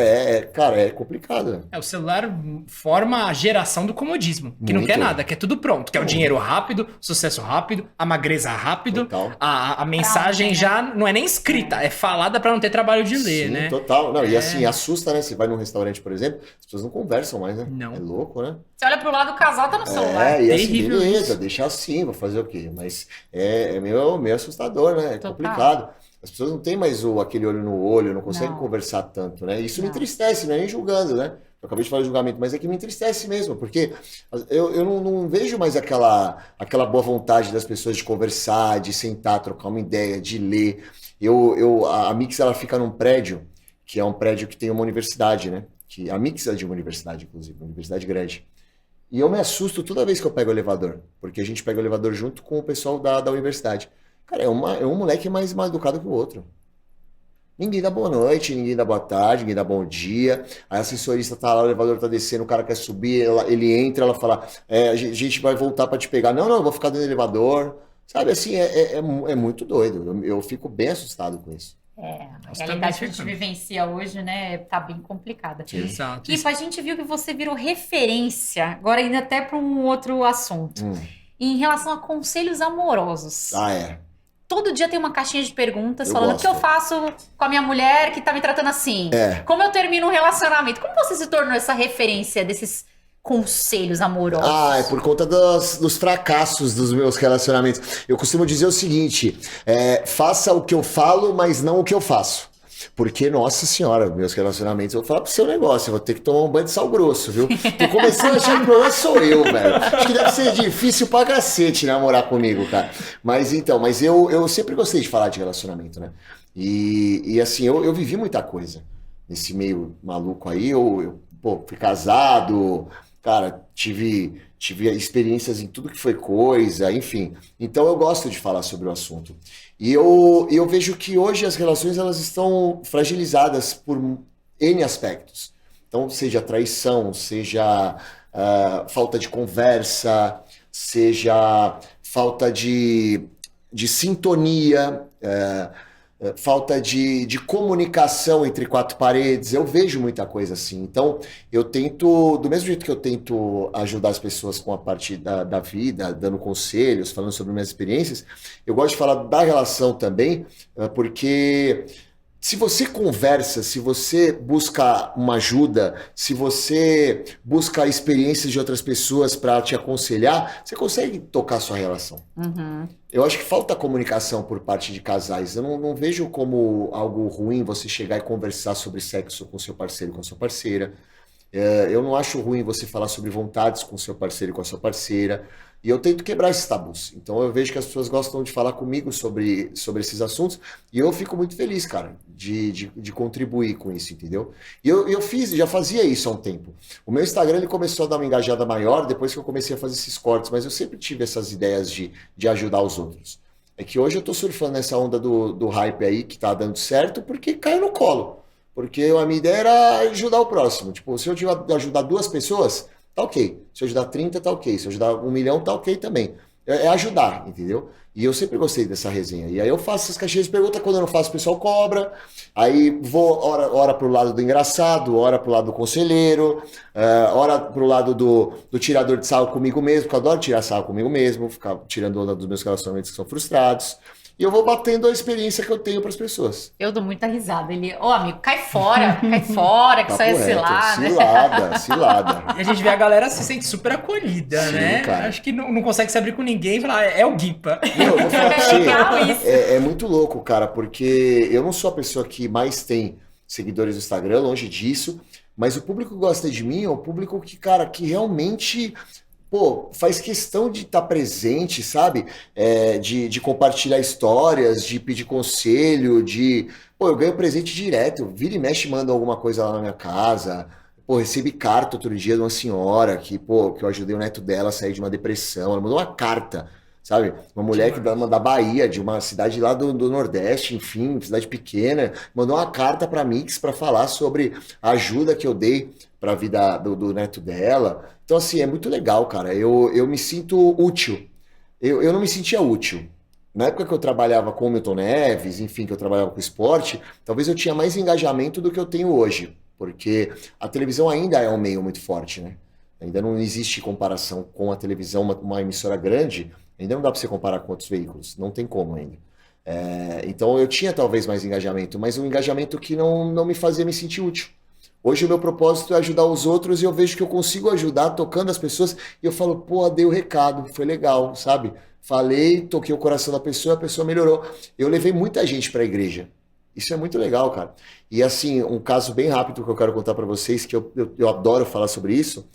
Speaker 3: cara, é complicado.
Speaker 1: O celular forma a geração do comodismo, que não
Speaker 3: Muito.
Speaker 1: quer nada, quer tudo pronto. Quer o dinheiro rápido, sucesso rápido, a magreza rápido,
Speaker 3: Total.
Speaker 1: a mensagem já não é nem escrita, é falada pra não ter trabalho de ler,
Speaker 3: Sim,
Speaker 1: né?
Speaker 3: total. Não, e assim, assusta, né? Você vai num restaurante, por exemplo, as pessoas não conversam mais, né?
Speaker 1: Não.
Speaker 3: É louco, né?
Speaker 2: Você olha pro lado, o casal tá no celular.
Speaker 3: E assim,
Speaker 1: Terrível
Speaker 3: beleza,
Speaker 1: isso.
Speaker 3: deixar assim, vou fazer o quê? Mas é meio assustador, né? É
Speaker 2: Total.
Speaker 3: complicado. As pessoas não têm mais aquele olho no olho, não conseguem
Speaker 2: Não.
Speaker 3: conversar tanto, né? Isso me
Speaker 2: Não.
Speaker 3: entristece, não é nem julgando, né? Eu acabei de falar de julgamento, mas é que me entristece mesmo, porque eu não vejo mais aquela boa vontade das pessoas de conversar, de sentar, trocar uma ideia, de ler. A Mix, ela fica num prédio, que é um prédio que tem uma universidade, né? Que a Mix é de uma universidade, inclusive, uma universidade grande. E eu me assusto toda vez que eu pego o elevador, porque a gente pega o elevador junto com o pessoal da universidade. Cara, é um moleque mais mal educado que o outro. Ninguém dá boa noite, ninguém dá boa tarde, ninguém dá bom dia. A assessorista tá lá, o elevador tá descendo, o cara quer subir, ele entra, ela fala, a gente vai voltar pra te pegar. Não, eu vou ficar dentro do elevador. Sabe, assim, é muito doido. Eu fico bem assustado com isso.
Speaker 2: A
Speaker 1: Nós
Speaker 2: realidade
Speaker 1: também
Speaker 2: que a gente
Speaker 1: ficamos.
Speaker 2: vivencia hoje, né, tá bem complicada.
Speaker 1: Exato.
Speaker 2: Kipa, a gente viu que você virou referência, agora indo até para um outro assunto, em relação a conselhos amorosos.
Speaker 3: Ah, é.
Speaker 2: Todo dia tem uma caixinha de perguntas
Speaker 3: Eu
Speaker 2: falando o
Speaker 3: gosto.
Speaker 2: que eu faço com a minha mulher que tá me tratando assim. Como eu termino um relacionamento. Como você se tornou essa referência desses conselhos amorosos?
Speaker 3: Ah, é por conta dos fracassos dos meus relacionamentos. Eu costumo dizer o seguinte, faça o que eu falo, mas não o que eu faço. Porque, nossa senhora, meus relacionamentos, eu vou falar pro seu negócio, eu vou ter que tomar um banho de sal grosso, viu? Tô começando a achar que o problema sou eu, velho. Acho que deve ser difícil pra cacete namorar comigo, cara. Mas eu sempre gostei de falar de relacionamento, né? E assim, eu vivi muita coisa nesse meio maluco aí. Pô, fui casado, cara, tive experiências em tudo que foi coisa, enfim. Então eu gosto de falar sobre o assunto. E eu vejo que hoje as relações elas estão fragilizadas por N aspectos. Então, seja traição, seja falta de conversa, seja falta de sintonia, falta de comunicação entre quatro paredes. Eu vejo muita coisa assim. Então, eu tento, do mesmo jeito que eu tento ajudar as pessoas com a parte da vida, dando conselhos, falando sobre minhas experiências, eu gosto de falar da relação também, porque se você conversa, se você busca uma ajuda, se você busca experiências de outras pessoas para te aconselhar, você consegue tocar a sua relação. Eu acho que falta comunicação por parte de casais. Eu não vejo como algo ruim você chegar e conversar sobre sexo com seu parceiro e com sua parceira. Eu não acho ruim você falar sobre vontades com seu parceiro e com a sua parceira. E eu tento quebrar esses tabus. Então eu vejo que as pessoas gostam de falar comigo sobre esses assuntos. E eu fico muito feliz, cara, de contribuir com isso, entendeu? E eu já fazia isso há um tempo. O meu Instagram ele começou a dar uma engajada maior depois que eu comecei a fazer esses cortes. Mas eu sempre tive essas ideias de ajudar os outros. É que hoje eu tô surfando nessa onda do hype aí que tá dando certo porque caiu no colo. Porque a minha ideia era ajudar o próximo. Tipo, se eu ajudar 2 pessoas, tá ok. Se eu ajudar 30, tá ok. Se eu ajudar 1 milhão, tá ok também. É ajudar, entendeu? E eu sempre gostei dessa resenha. E aí eu faço essas caixinhas de pergunta, quando eu não faço, o pessoal cobra. Aí vou, hora pro lado do engraçado, hora pro lado do conselheiro, hora pro lado do tirador de sarro comigo mesmo, porque eu adoro tirar sarro comigo mesmo, ficar tirando onda dos meus relacionamentos que são frustrados. e eu vou batendo a experiência que eu tenho para as pessoas.
Speaker 2: Eu dou muita risada. Ele, ô amigo, cai fora, que isso aí é
Speaker 3: Papo reto,
Speaker 2: cilada, né?
Speaker 3: cilada, cilada.
Speaker 1: E a gente vê a galera se sente super acolhida,
Speaker 3: Sim,
Speaker 1: né?
Speaker 3: cara.
Speaker 1: Acho que não consegue se abrir com ninguém e falar, é o Guipa.
Speaker 3: Meu, eu vou falar pra
Speaker 2: É
Speaker 3: você,
Speaker 2: legal isso.
Speaker 3: é muito louco, cara, porque eu não sou a pessoa que mais tem seguidores no Instagram, longe disso, mas o público que gosta de mim é o público que, cara, que realmente, pô, faz questão de estar presente, sabe? De compartilhar histórias, de pedir conselho, Pô, eu ganho presente direto, vira e mexe manda alguma coisa lá na minha casa. Pô, recebi carta outro dia de uma senhora que, pô, que eu ajudei o neto dela a sair de uma depressão. Ela mandou uma carta, sabe? Uma mulher da Bahia, de uma cidade lá do Nordeste, enfim, cidade pequena, mandou uma carta para Mix para falar sobre a ajuda que eu dei para a vida do neto dela. Então, assim, é muito legal, cara. Eu me sinto útil. Eu não me sentia útil. Na época que eu trabalhava com o Milton Neves, enfim, que eu trabalhava com esporte, talvez eu tinha mais engajamento do que eu tenho hoje. Porque a televisão ainda é um meio muito forte, né? Ainda não existe comparação com a televisão, uma emissora grande, ainda não dá para você comparar com outros veículos, não tem como ainda. Então eu tinha talvez mais engajamento, mas um engajamento que não me fazia me sentir útil. Hoje o meu propósito é ajudar os outros e eu vejo que eu consigo ajudar tocando as pessoas e eu falo, pô, dei o recado, foi legal, sabe? Falei, toquei o coração da pessoa, a pessoa melhorou. Eu levei muita gente para a igreja. Isso é muito legal, cara. E assim, um caso bem rápido que eu quero contar para vocês, que eu adoro falar sobre isso,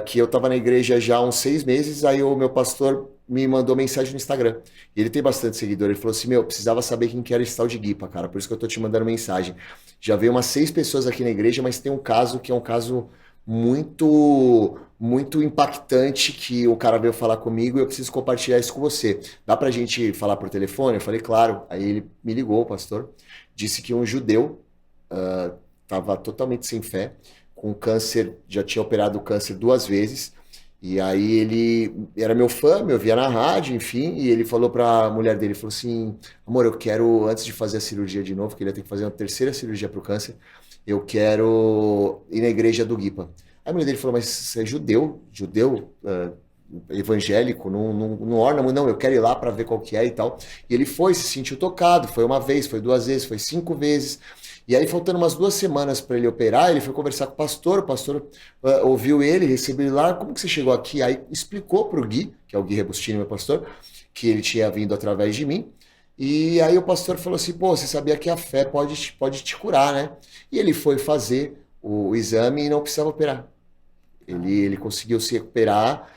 Speaker 3: que eu estava na igreja já há uns 6 meses, aí o meu pastor me mandou mensagem no Instagram. E ele tem bastante seguidor. Ele falou assim, meu, eu precisava saber quem que era esse tal de Guipa, cara, por isso que eu tô te mandando mensagem. Já veio umas 6 pessoas aqui na igreja, mas tem um caso que é um caso muito muito impactante que o cara veio falar comigo e eu preciso compartilhar isso com você. Dá pra gente falar por telefone? Eu falei, claro. Aí ele me ligou, o pastor, disse que um judeu estava totalmente sem fé, com câncer, já tinha operado o câncer 2 vezes, e aí ele era meu fã, me ouvia na rádio, enfim, e ele falou pra mulher dele, falou assim, amor, eu quero, antes de fazer a cirurgia de novo, que ele ia ter que fazer uma 3ª cirurgia pro câncer, eu quero ir na igreja do Guipa. Aí a mulher dele falou, mas você é judeu, evangélico, não orna muito, não, eu quero ir lá para ver qual que é e tal. E ele foi, se sentiu tocado, foi 1 vez, foi 2 vezes, foi 5 vezes. E aí, faltando umas 2 semanas para ele operar, ele foi conversar com o pastor ouviu ele, recebeu ele lá, como que você chegou aqui? Aí explicou para o Gui, que é o Gui Rebustini, meu pastor, que ele tinha vindo através de mim. E aí o pastor falou assim, pô, você sabia que a fé pode te curar, né? E ele foi fazer o exame e não precisava operar. Ele conseguiu se recuperar,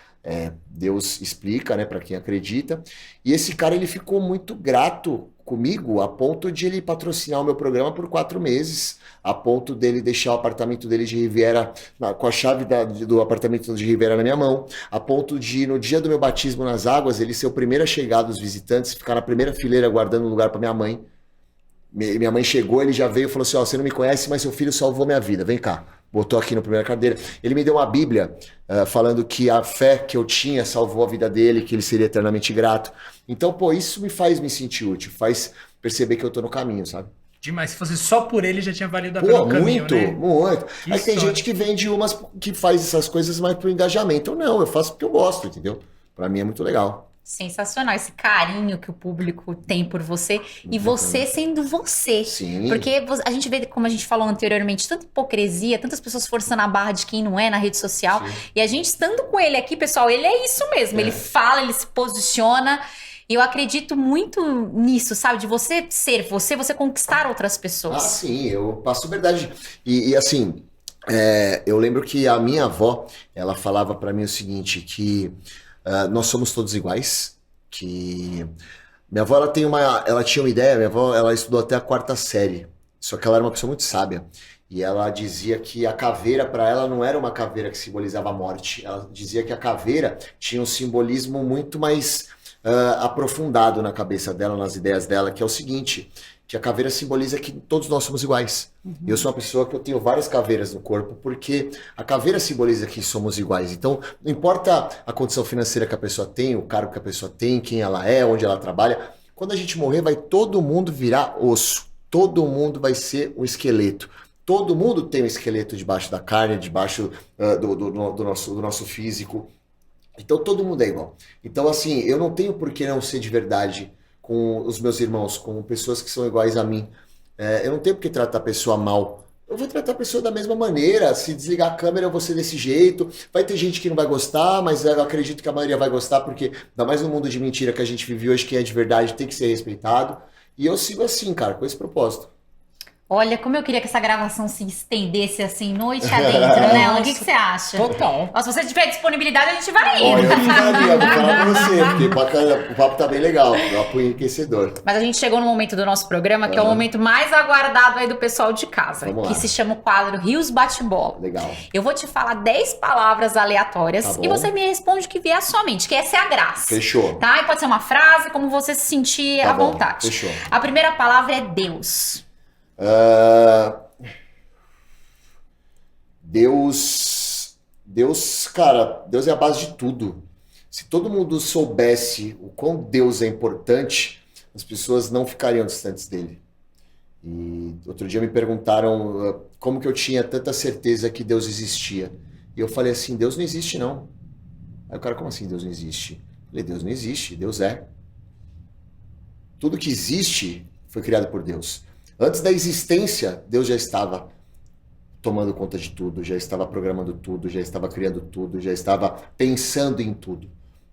Speaker 3: Deus explica, né, para quem acredita. E esse cara, ele ficou muito grato comigo, a ponto de ele patrocinar o meu programa por 4 meses, a ponto dele deixar o apartamento dele de Riviera, com a chave do apartamento de Riviera na minha mão, a ponto de, no dia do meu batismo nas águas, ele ser o primeiro a chegar dos visitantes, ficar na primeira fileira guardando lugar para minha mãe. Minha mãe chegou, ele já veio e falou assim, ó, você não me conhece, mas seu filho salvou minha vida, vem cá. Botou aqui na primeira cadeira. Ele me deu uma Bíblia falando que a fé que eu tinha salvou a vida dele, que ele seria eternamente grato. Então, pô, isso me faz me sentir útil, faz perceber que eu tô no caminho, sabe?
Speaker 1: Demais. Se fosse só por ele, já tinha valido a
Speaker 3: Pô,
Speaker 1: pena o caminho,
Speaker 3: muito,
Speaker 1: né?
Speaker 3: muito.
Speaker 1: Que
Speaker 3: Aí tem
Speaker 1: história.
Speaker 3: gente que vende umas que faz essas coisas mais pro engajamento. Eu não, eu faço porque eu gosto, entendeu? Pra mim é muito legal.
Speaker 2: Sensacional esse carinho que o público tem por você e você sendo você.
Speaker 3: Sim.
Speaker 2: Porque a gente vê, como a gente falou anteriormente, tanta hipocrisia, tantas pessoas forçando a barra de quem não é na rede social.
Speaker 3: Sim.
Speaker 2: E a gente estando com ele aqui, pessoal, ele é isso mesmo. Ele fala, ele se posiciona. E eu acredito muito nisso, sabe? De você ser você conquistar outras pessoas.
Speaker 3: Ah, sim, eu passo verdade. E assim, eu lembro que a minha avó, ela falava pra mim o seguinte, que nós somos todos iguais, que minha avó, ela tinha uma ideia, minha avó, ela estudou até a 4ª série, só que ela era uma pessoa muito sábia, e ela dizia que a caveira para ela não era uma caveira que simbolizava a morte, ela dizia que a caveira tinha um simbolismo muito mais aprofundado na cabeça dela, nas ideias dela, que é o seguinte, que a caveira simboliza que todos nós somos iguais. Eu sou uma pessoa que eu tenho várias caveiras no corpo, porque a caveira simboliza que somos iguais. Então, não importa a condição financeira que a pessoa tem, o cargo que a pessoa tem, quem ela é, onde ela trabalha, quando a gente morrer, vai todo mundo virar osso. Todo mundo vai ser um esqueleto. Todo mundo tem um esqueleto debaixo da carne, debaixo do nosso físico. Então, todo mundo é igual. Então, assim, eu não tenho por que não ser de verdade com os meus irmãos, com pessoas que são iguais a mim. Eu não tenho por que tratar a pessoa mal. Eu vou tratar a pessoa da mesma maneira. Se desligar a câmera, eu vou ser desse jeito. Vai ter gente que não vai gostar, mas eu acredito que a maioria vai gostar, porque ainda mais no mundo de mentira que a gente vive hoje, quem é de verdade tem que ser respeitado. E eu sigo assim, cara, com esse propósito.
Speaker 2: Olha, como eu queria que essa gravação se estendesse assim, noite adentro, né? O que você acha?
Speaker 1: Total.
Speaker 2: Ó, se você tiver disponibilidade, a gente vai
Speaker 3: Olha,
Speaker 2: indo.
Speaker 3: eu ficaria, vou falar pra você, porque bacana, o papo tá bem legal, é um apoio enriquecedor.
Speaker 2: Mas a gente chegou no momento do nosso programa, que é o momento mais aguardado aí do pessoal de casa,
Speaker 3: Vamos
Speaker 2: que
Speaker 3: lá.
Speaker 2: se chama o quadro Rios Bate-Bola.
Speaker 3: Legal.
Speaker 2: Eu vou te falar 10 palavras aleatórias
Speaker 3: Tá bom.
Speaker 2: e você me responde o que vier à sua mente, que essa é a graça.
Speaker 3: Fechou.
Speaker 2: Tá? E pode ser uma frase, como você se sentir
Speaker 3: Tá
Speaker 2: à
Speaker 3: bom,
Speaker 2: vontade.
Speaker 3: fechou.
Speaker 2: A primeira palavra é Deus.
Speaker 3: Deus, cara, Deus é a base de tudo. Se todo mundo soubesse o quão Deus é importante, as pessoas não ficariam distantes dele. E outro dia me perguntaram como que eu tinha tanta certeza que Deus existia. E eu falei assim, Deus não existe não. Aí o cara, como assim Deus não existe? Eu falei, Deus não existe, Deus é. Tudo que existe foi criado por Deus. Antes da existência, Deus já estava tomando conta de tudo, já estava programando tudo, já estava criando tudo, já estava pensando em tudo.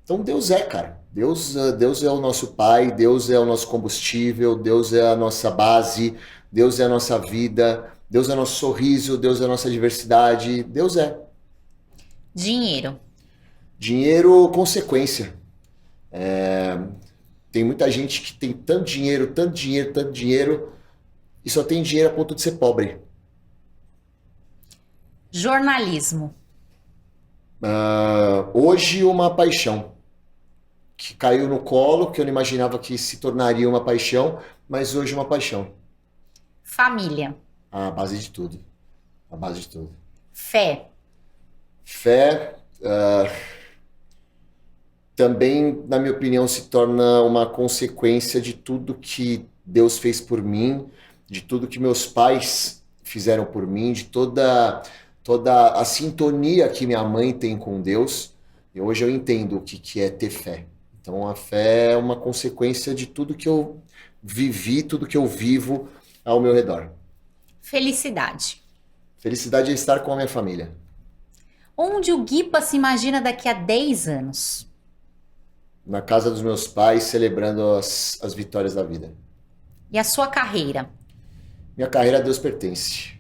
Speaker 3: Então Deus é, cara. Deus é o nosso Pai, Deus é o nosso combustível, Deus é a nossa base, Deus é a nossa vida, Deus é o nosso sorriso, Deus é a nossa diversidade, Deus é.
Speaker 2: Dinheiro.
Speaker 3: Dinheiro, consequência. Tem muita gente que tem tanto dinheiro, tanto dinheiro, tanto dinheiro, e só tem dinheiro a ponto de ser pobre.
Speaker 2: Jornalismo.
Speaker 3: Hoje uma paixão que caiu no colo, que eu não imaginava que se tornaria uma paixão, mas hoje uma paixão.
Speaker 2: Família.
Speaker 3: A base de tudo. A base de tudo.
Speaker 2: Fé.
Speaker 3: Fé também, na minha opinião, se torna uma consequência de tudo que Deus fez por mim, de tudo que meus pais fizeram por mim, de toda a sintonia que minha mãe tem com Deus. E hoje eu entendo o que é ter fé. Então a fé é uma consequência de tudo que eu vivi, tudo que eu vivo ao meu redor.
Speaker 2: Felicidade.
Speaker 3: Felicidade é estar com a minha família.
Speaker 2: Onde o Guipa se imagina daqui a 10 anos?
Speaker 3: Na casa dos meus pais, celebrando as vitórias da vida.
Speaker 2: E a sua carreira?
Speaker 3: Minha carreira a Deus pertence.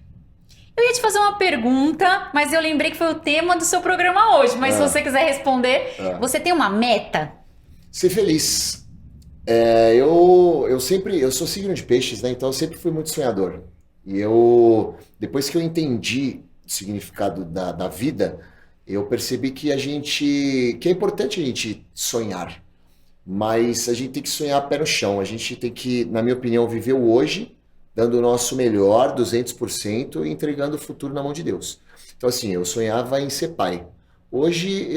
Speaker 2: Eu ia te fazer uma pergunta, mas eu lembrei que foi o tema do seu programa hoje. Mas se você quiser responder, você tem uma meta?
Speaker 3: Ser feliz. Eu sou signo de peixes, né? Então eu sempre fui muito sonhador. E depois que eu entendi o significado da vida, eu percebi que é importante a gente sonhar. Mas a gente tem que sonhar pé no chão. A gente tem que, na minha opinião, viver o hoje, dando o nosso melhor, 200%, e entregando o futuro na mão de Deus. Então assim, eu sonhava em ser pai. Hoje,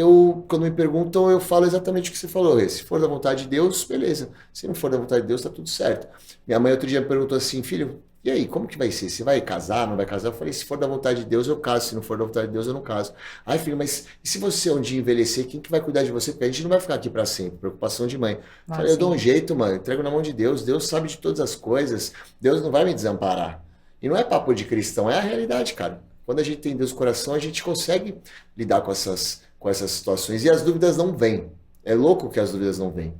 Speaker 3: quando me perguntam, eu falo exatamente o que você falou. Se for da vontade de Deus, beleza. Se não for da vontade de Deus, tá tudo certo. Minha mãe outro dia me perguntou assim, filho, e aí, como que vai ser? Você vai casar, não vai casar? Eu falei, se for da vontade de Deus, eu caso. Se não for da vontade de Deus, eu não caso. Ai, filho, mas e se você um dia envelhecer, quem que vai cuidar de você? Porque a gente não vai ficar aqui para sempre. Preocupação de mãe. Eu falei, eu dou um jeito, mano. Entrego na mão de Deus. Deus sabe de todas as coisas. Deus não vai me desamparar. E não é papo de cristão, é a realidade, cara. Quando a gente tem Deus no coração, a gente consegue lidar com essas situações. E as dúvidas não vêm. É louco que as dúvidas não vêm.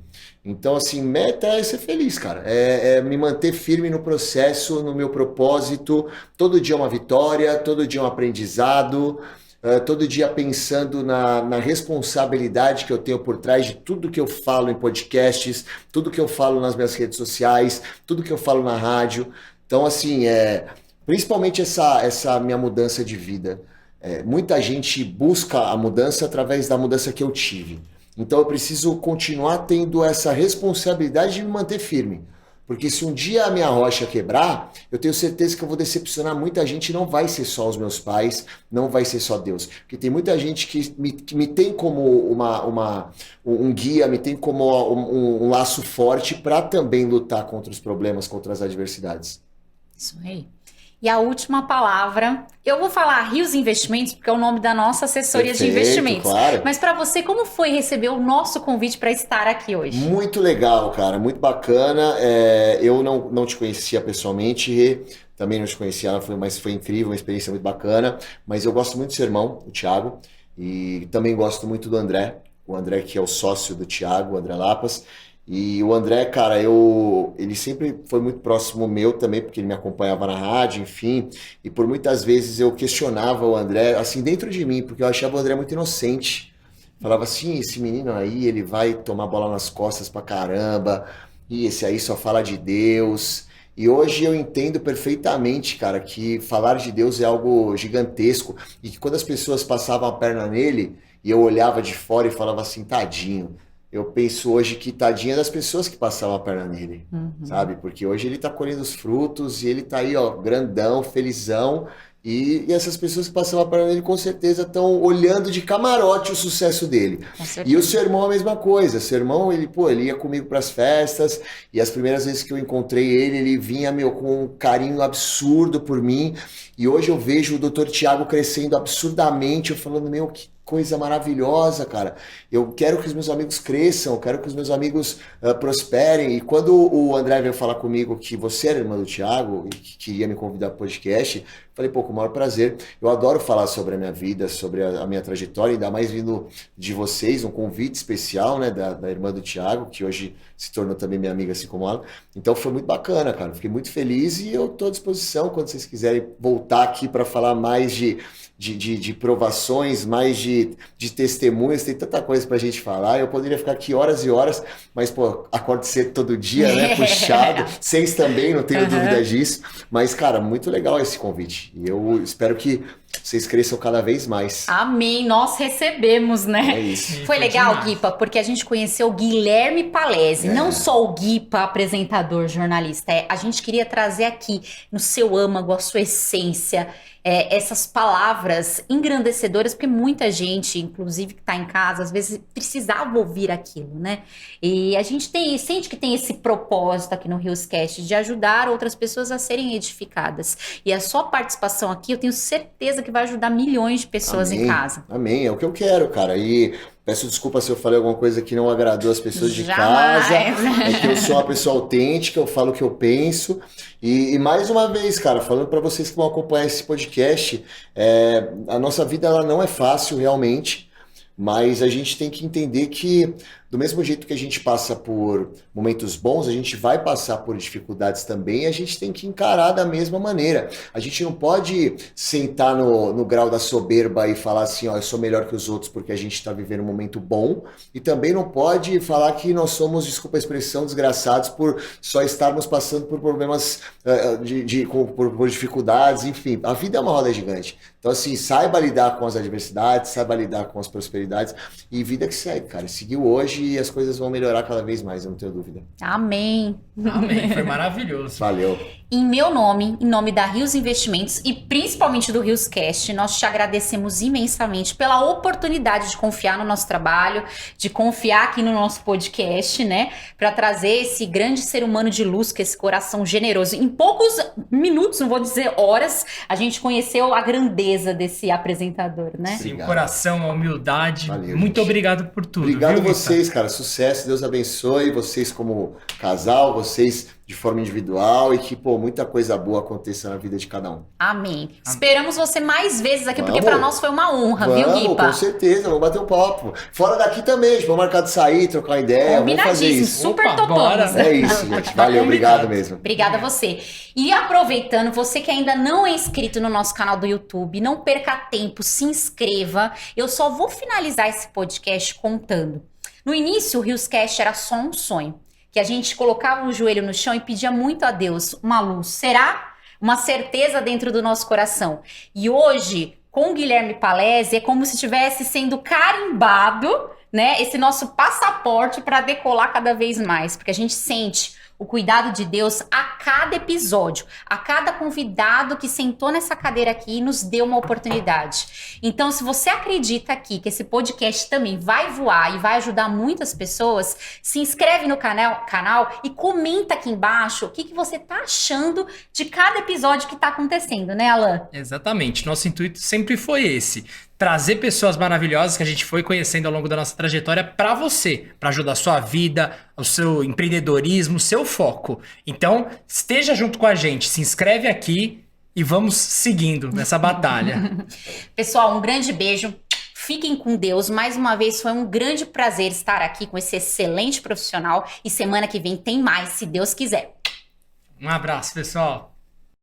Speaker 3: Então, assim, meta é ser feliz, cara. É me manter firme no processo, no meu propósito. Todo dia uma vitória, todo dia um aprendizado. Todo dia pensando na responsabilidade que eu tenho por trás de tudo que eu falo em podcasts, tudo que eu falo nas minhas redes sociais, tudo que eu falo na rádio. Então, assim, principalmente essa minha mudança de vida. Muita gente busca a mudança através da mudança que eu tive. Então eu preciso continuar tendo essa responsabilidade de me manter firme. Porque se um dia a minha rocha quebrar, eu tenho certeza que eu vou decepcionar muita gente. Não vai ser só os meus pais, não vai ser só Deus. Porque tem muita gente que me tem como um guia, me tem como um laço forte para também lutar contra os problemas, contra as adversidades.
Speaker 2: Isso aí. E a última palavra, eu vou falar Rios Investimentos, porque é o nome da nossa assessoria de investimentos.
Speaker 3: Claro.
Speaker 2: Mas para você, como foi receber o nosso convite para estar aqui hoje?
Speaker 3: Muito legal, cara, muito bacana. Eu não te conhecia pessoalmente, Rê, também não te conhecia, mas foi incrível, uma experiência muito bacana. Mas eu gosto muito do seu irmão, o Thiago, e também gosto muito do André, o André que é o sócio do Thiago, o André Lapas. E o André, cara, ele sempre foi muito próximo meu também, porque ele me acompanhava na rádio, enfim. E por muitas vezes eu questionava o André, assim, dentro de mim, porque eu achava o André muito inocente. Falava assim, esse menino aí, ele vai tomar bola nas costas pra caramba, e esse aí só fala de Deus. E hoje eu entendo perfeitamente, cara, que falar de Deus é algo gigantesco, e que quando as pessoas passavam a perna nele, e eu olhava de fora e falava assim, tadinho. Eu penso hoje que tadinha das pessoas que passavam a perna nele, sabe? Porque hoje ele tá colhendo os frutos e ele tá aí, ó, grandão, felizão. E essas pessoas que passavam a perna nele com certeza estão olhando de camarote o sucesso dele. E o seu irmão a mesma coisa. Seu irmão, ele ia comigo para as festas e as primeiras vezes que eu encontrei ele vinha, com um carinho absurdo por mim. E hoje eu vejo o Dr. Thiago crescendo absurdamente, eu falando, que coisa maravilhosa, cara. Eu quero que os meus amigos cresçam, eu quero que os meus amigos prosperem. E quando o André veio falar comigo que você era irmã do Thiago e que queria me convidar para o podcast, falei, com o maior prazer. Eu adoro falar sobre a minha vida, sobre a minha trajetória, ainda mais vindo de vocês, um convite especial, né, da irmã do Thiago, que hoje se tornou também minha amiga, assim como ela. Então foi muito bacana, cara. Fiquei muito feliz e eu estou à disposição quando vocês quiserem voltar aqui para falar mais de provações, mais de testemunhas, tem tanta coisa pra gente falar. Eu poderia ficar aqui horas e horas, mas, acordo cedo todo dia, né? Puxado. Vocês também, não tenho dúvida disso. Mas, cara, muito legal esse convite. E eu espero que vocês cresçam cada vez mais.
Speaker 2: Amém. Nós recebemos, né?
Speaker 3: É isso.
Speaker 2: Foi legal,
Speaker 1: demais.
Speaker 2: Guipa, porque a gente conheceu o Guilherme Palese. Não só o Guipa, apresentador, jornalista. A gente queria trazer aqui, no seu âmago, a sua essência, essas palavras engrandecedoras, porque muita gente, inclusive que está em casa, às vezes precisava ouvir aquilo, né? E a gente sente que tem esse propósito aqui no Rioscast de ajudar outras pessoas a serem edificadas. E a sua participação aqui, eu tenho certeza que vai ajudar milhões de pessoas em casa.
Speaker 3: Amém, é o que eu quero, cara. E peço desculpa se eu falei alguma coisa que não agradou as pessoas de
Speaker 2: Jamais.
Speaker 3: casa. É que eu sou uma pessoa autêntica, eu falo o que eu penso. E mais uma vez, cara, falando para vocês que vão acompanhar esse podcast, a nossa vida ela não é fácil realmente, mas a gente tem que entender que do mesmo jeito que a gente passa por momentos bons, a gente vai passar por dificuldades também, e a gente tem que encarar da mesma maneira. A gente não pode sentar no grau da soberba e falar assim, eu sou melhor que os outros porque a gente está vivendo um momento bom, e também não pode falar que nós somos, desculpa a expressão, desgraçados por só estarmos passando por problemas, por dificuldades, enfim. A vida é uma roda gigante. Então, assim, saiba lidar com as adversidades, saiba lidar com as prosperidades, e vida que segue, cara. Seguiu hoje e as coisas vão melhorar cada vez mais, eu não tenho dúvida.
Speaker 2: Amém.
Speaker 1: Amém, foi maravilhoso.
Speaker 3: Valeu.
Speaker 2: Em meu nome, em nome da Rios Investimentos e principalmente do Rioscast, nós te agradecemos imensamente pela oportunidade de confiar no nosso trabalho, de confiar aqui no nosso podcast, né? Para trazer esse grande ser humano de luz, com esse coração generoso. Em poucos minutos, não vou dizer horas, a gente conheceu a grandeza desse apresentador, né?
Speaker 1: Sim,
Speaker 3: Obrigado.
Speaker 1: o coração, a humildade.
Speaker 3: Valeu,
Speaker 1: Muito
Speaker 3: gente.
Speaker 1: obrigado por tudo.
Speaker 3: Obrigado
Speaker 1: viu,
Speaker 3: a vocês, cara. Sucesso, Deus abençoe vocês como casal, vocês de forma individual e que, muita coisa boa aconteça na vida de cada um.
Speaker 2: Amém. Esperamos você mais vezes aqui, porque
Speaker 3: Vamos.
Speaker 2: para nós foi uma honra, viu, Guipa?
Speaker 3: Com certeza, vamos bater um papo. Fora daqui também, a gente vai marcar de sair, trocar uma ideia, vamos fazer
Speaker 2: Combinadíssimo,
Speaker 3: isso.
Speaker 2: super
Speaker 1: Opa,
Speaker 2: topamos.
Speaker 1: bora.
Speaker 3: É isso, gente. Valeu, obrigado mesmo.
Speaker 2: Obrigada a você. E aproveitando, você que ainda não é inscrito no nosso canal do YouTube, não perca tempo, se inscreva. Eu só vou finalizar esse podcast contando. No início, o Rioscast era só um sonho, que a gente colocava o joelho no chão e pedia muito a Deus uma luz. Será? Uma certeza dentro do nosso coração. E hoje, com o Guilherme Palese, é como se estivesse sendo carimbado, né, esse nosso passaporte para decolar cada vez mais, porque a gente sente o cuidado de Deus a cada episódio, a cada convidado que sentou nessa cadeira aqui e nos deu uma oportunidade. Então, se você acredita aqui que esse podcast também vai voar e vai ajudar muitas pessoas, se inscreve no canal e comenta aqui embaixo o que você tá achando de cada episódio que tá acontecendo, né, Alan?
Speaker 1: Exatamente. Nosso intuito sempre foi esse. Trazer pessoas maravilhosas que a gente foi conhecendo ao longo da nossa trajetória para você, para ajudar a sua vida, o seu empreendedorismo, o seu foco. Então, esteja junto com a gente, se inscreve aqui e vamos seguindo nessa batalha.
Speaker 2: Pessoal, um grande beijo. Fiquem com Deus. Mais uma vez, foi um grande prazer estar aqui com esse excelente profissional. E semana que vem tem mais, se Deus quiser.
Speaker 1: Um abraço, pessoal.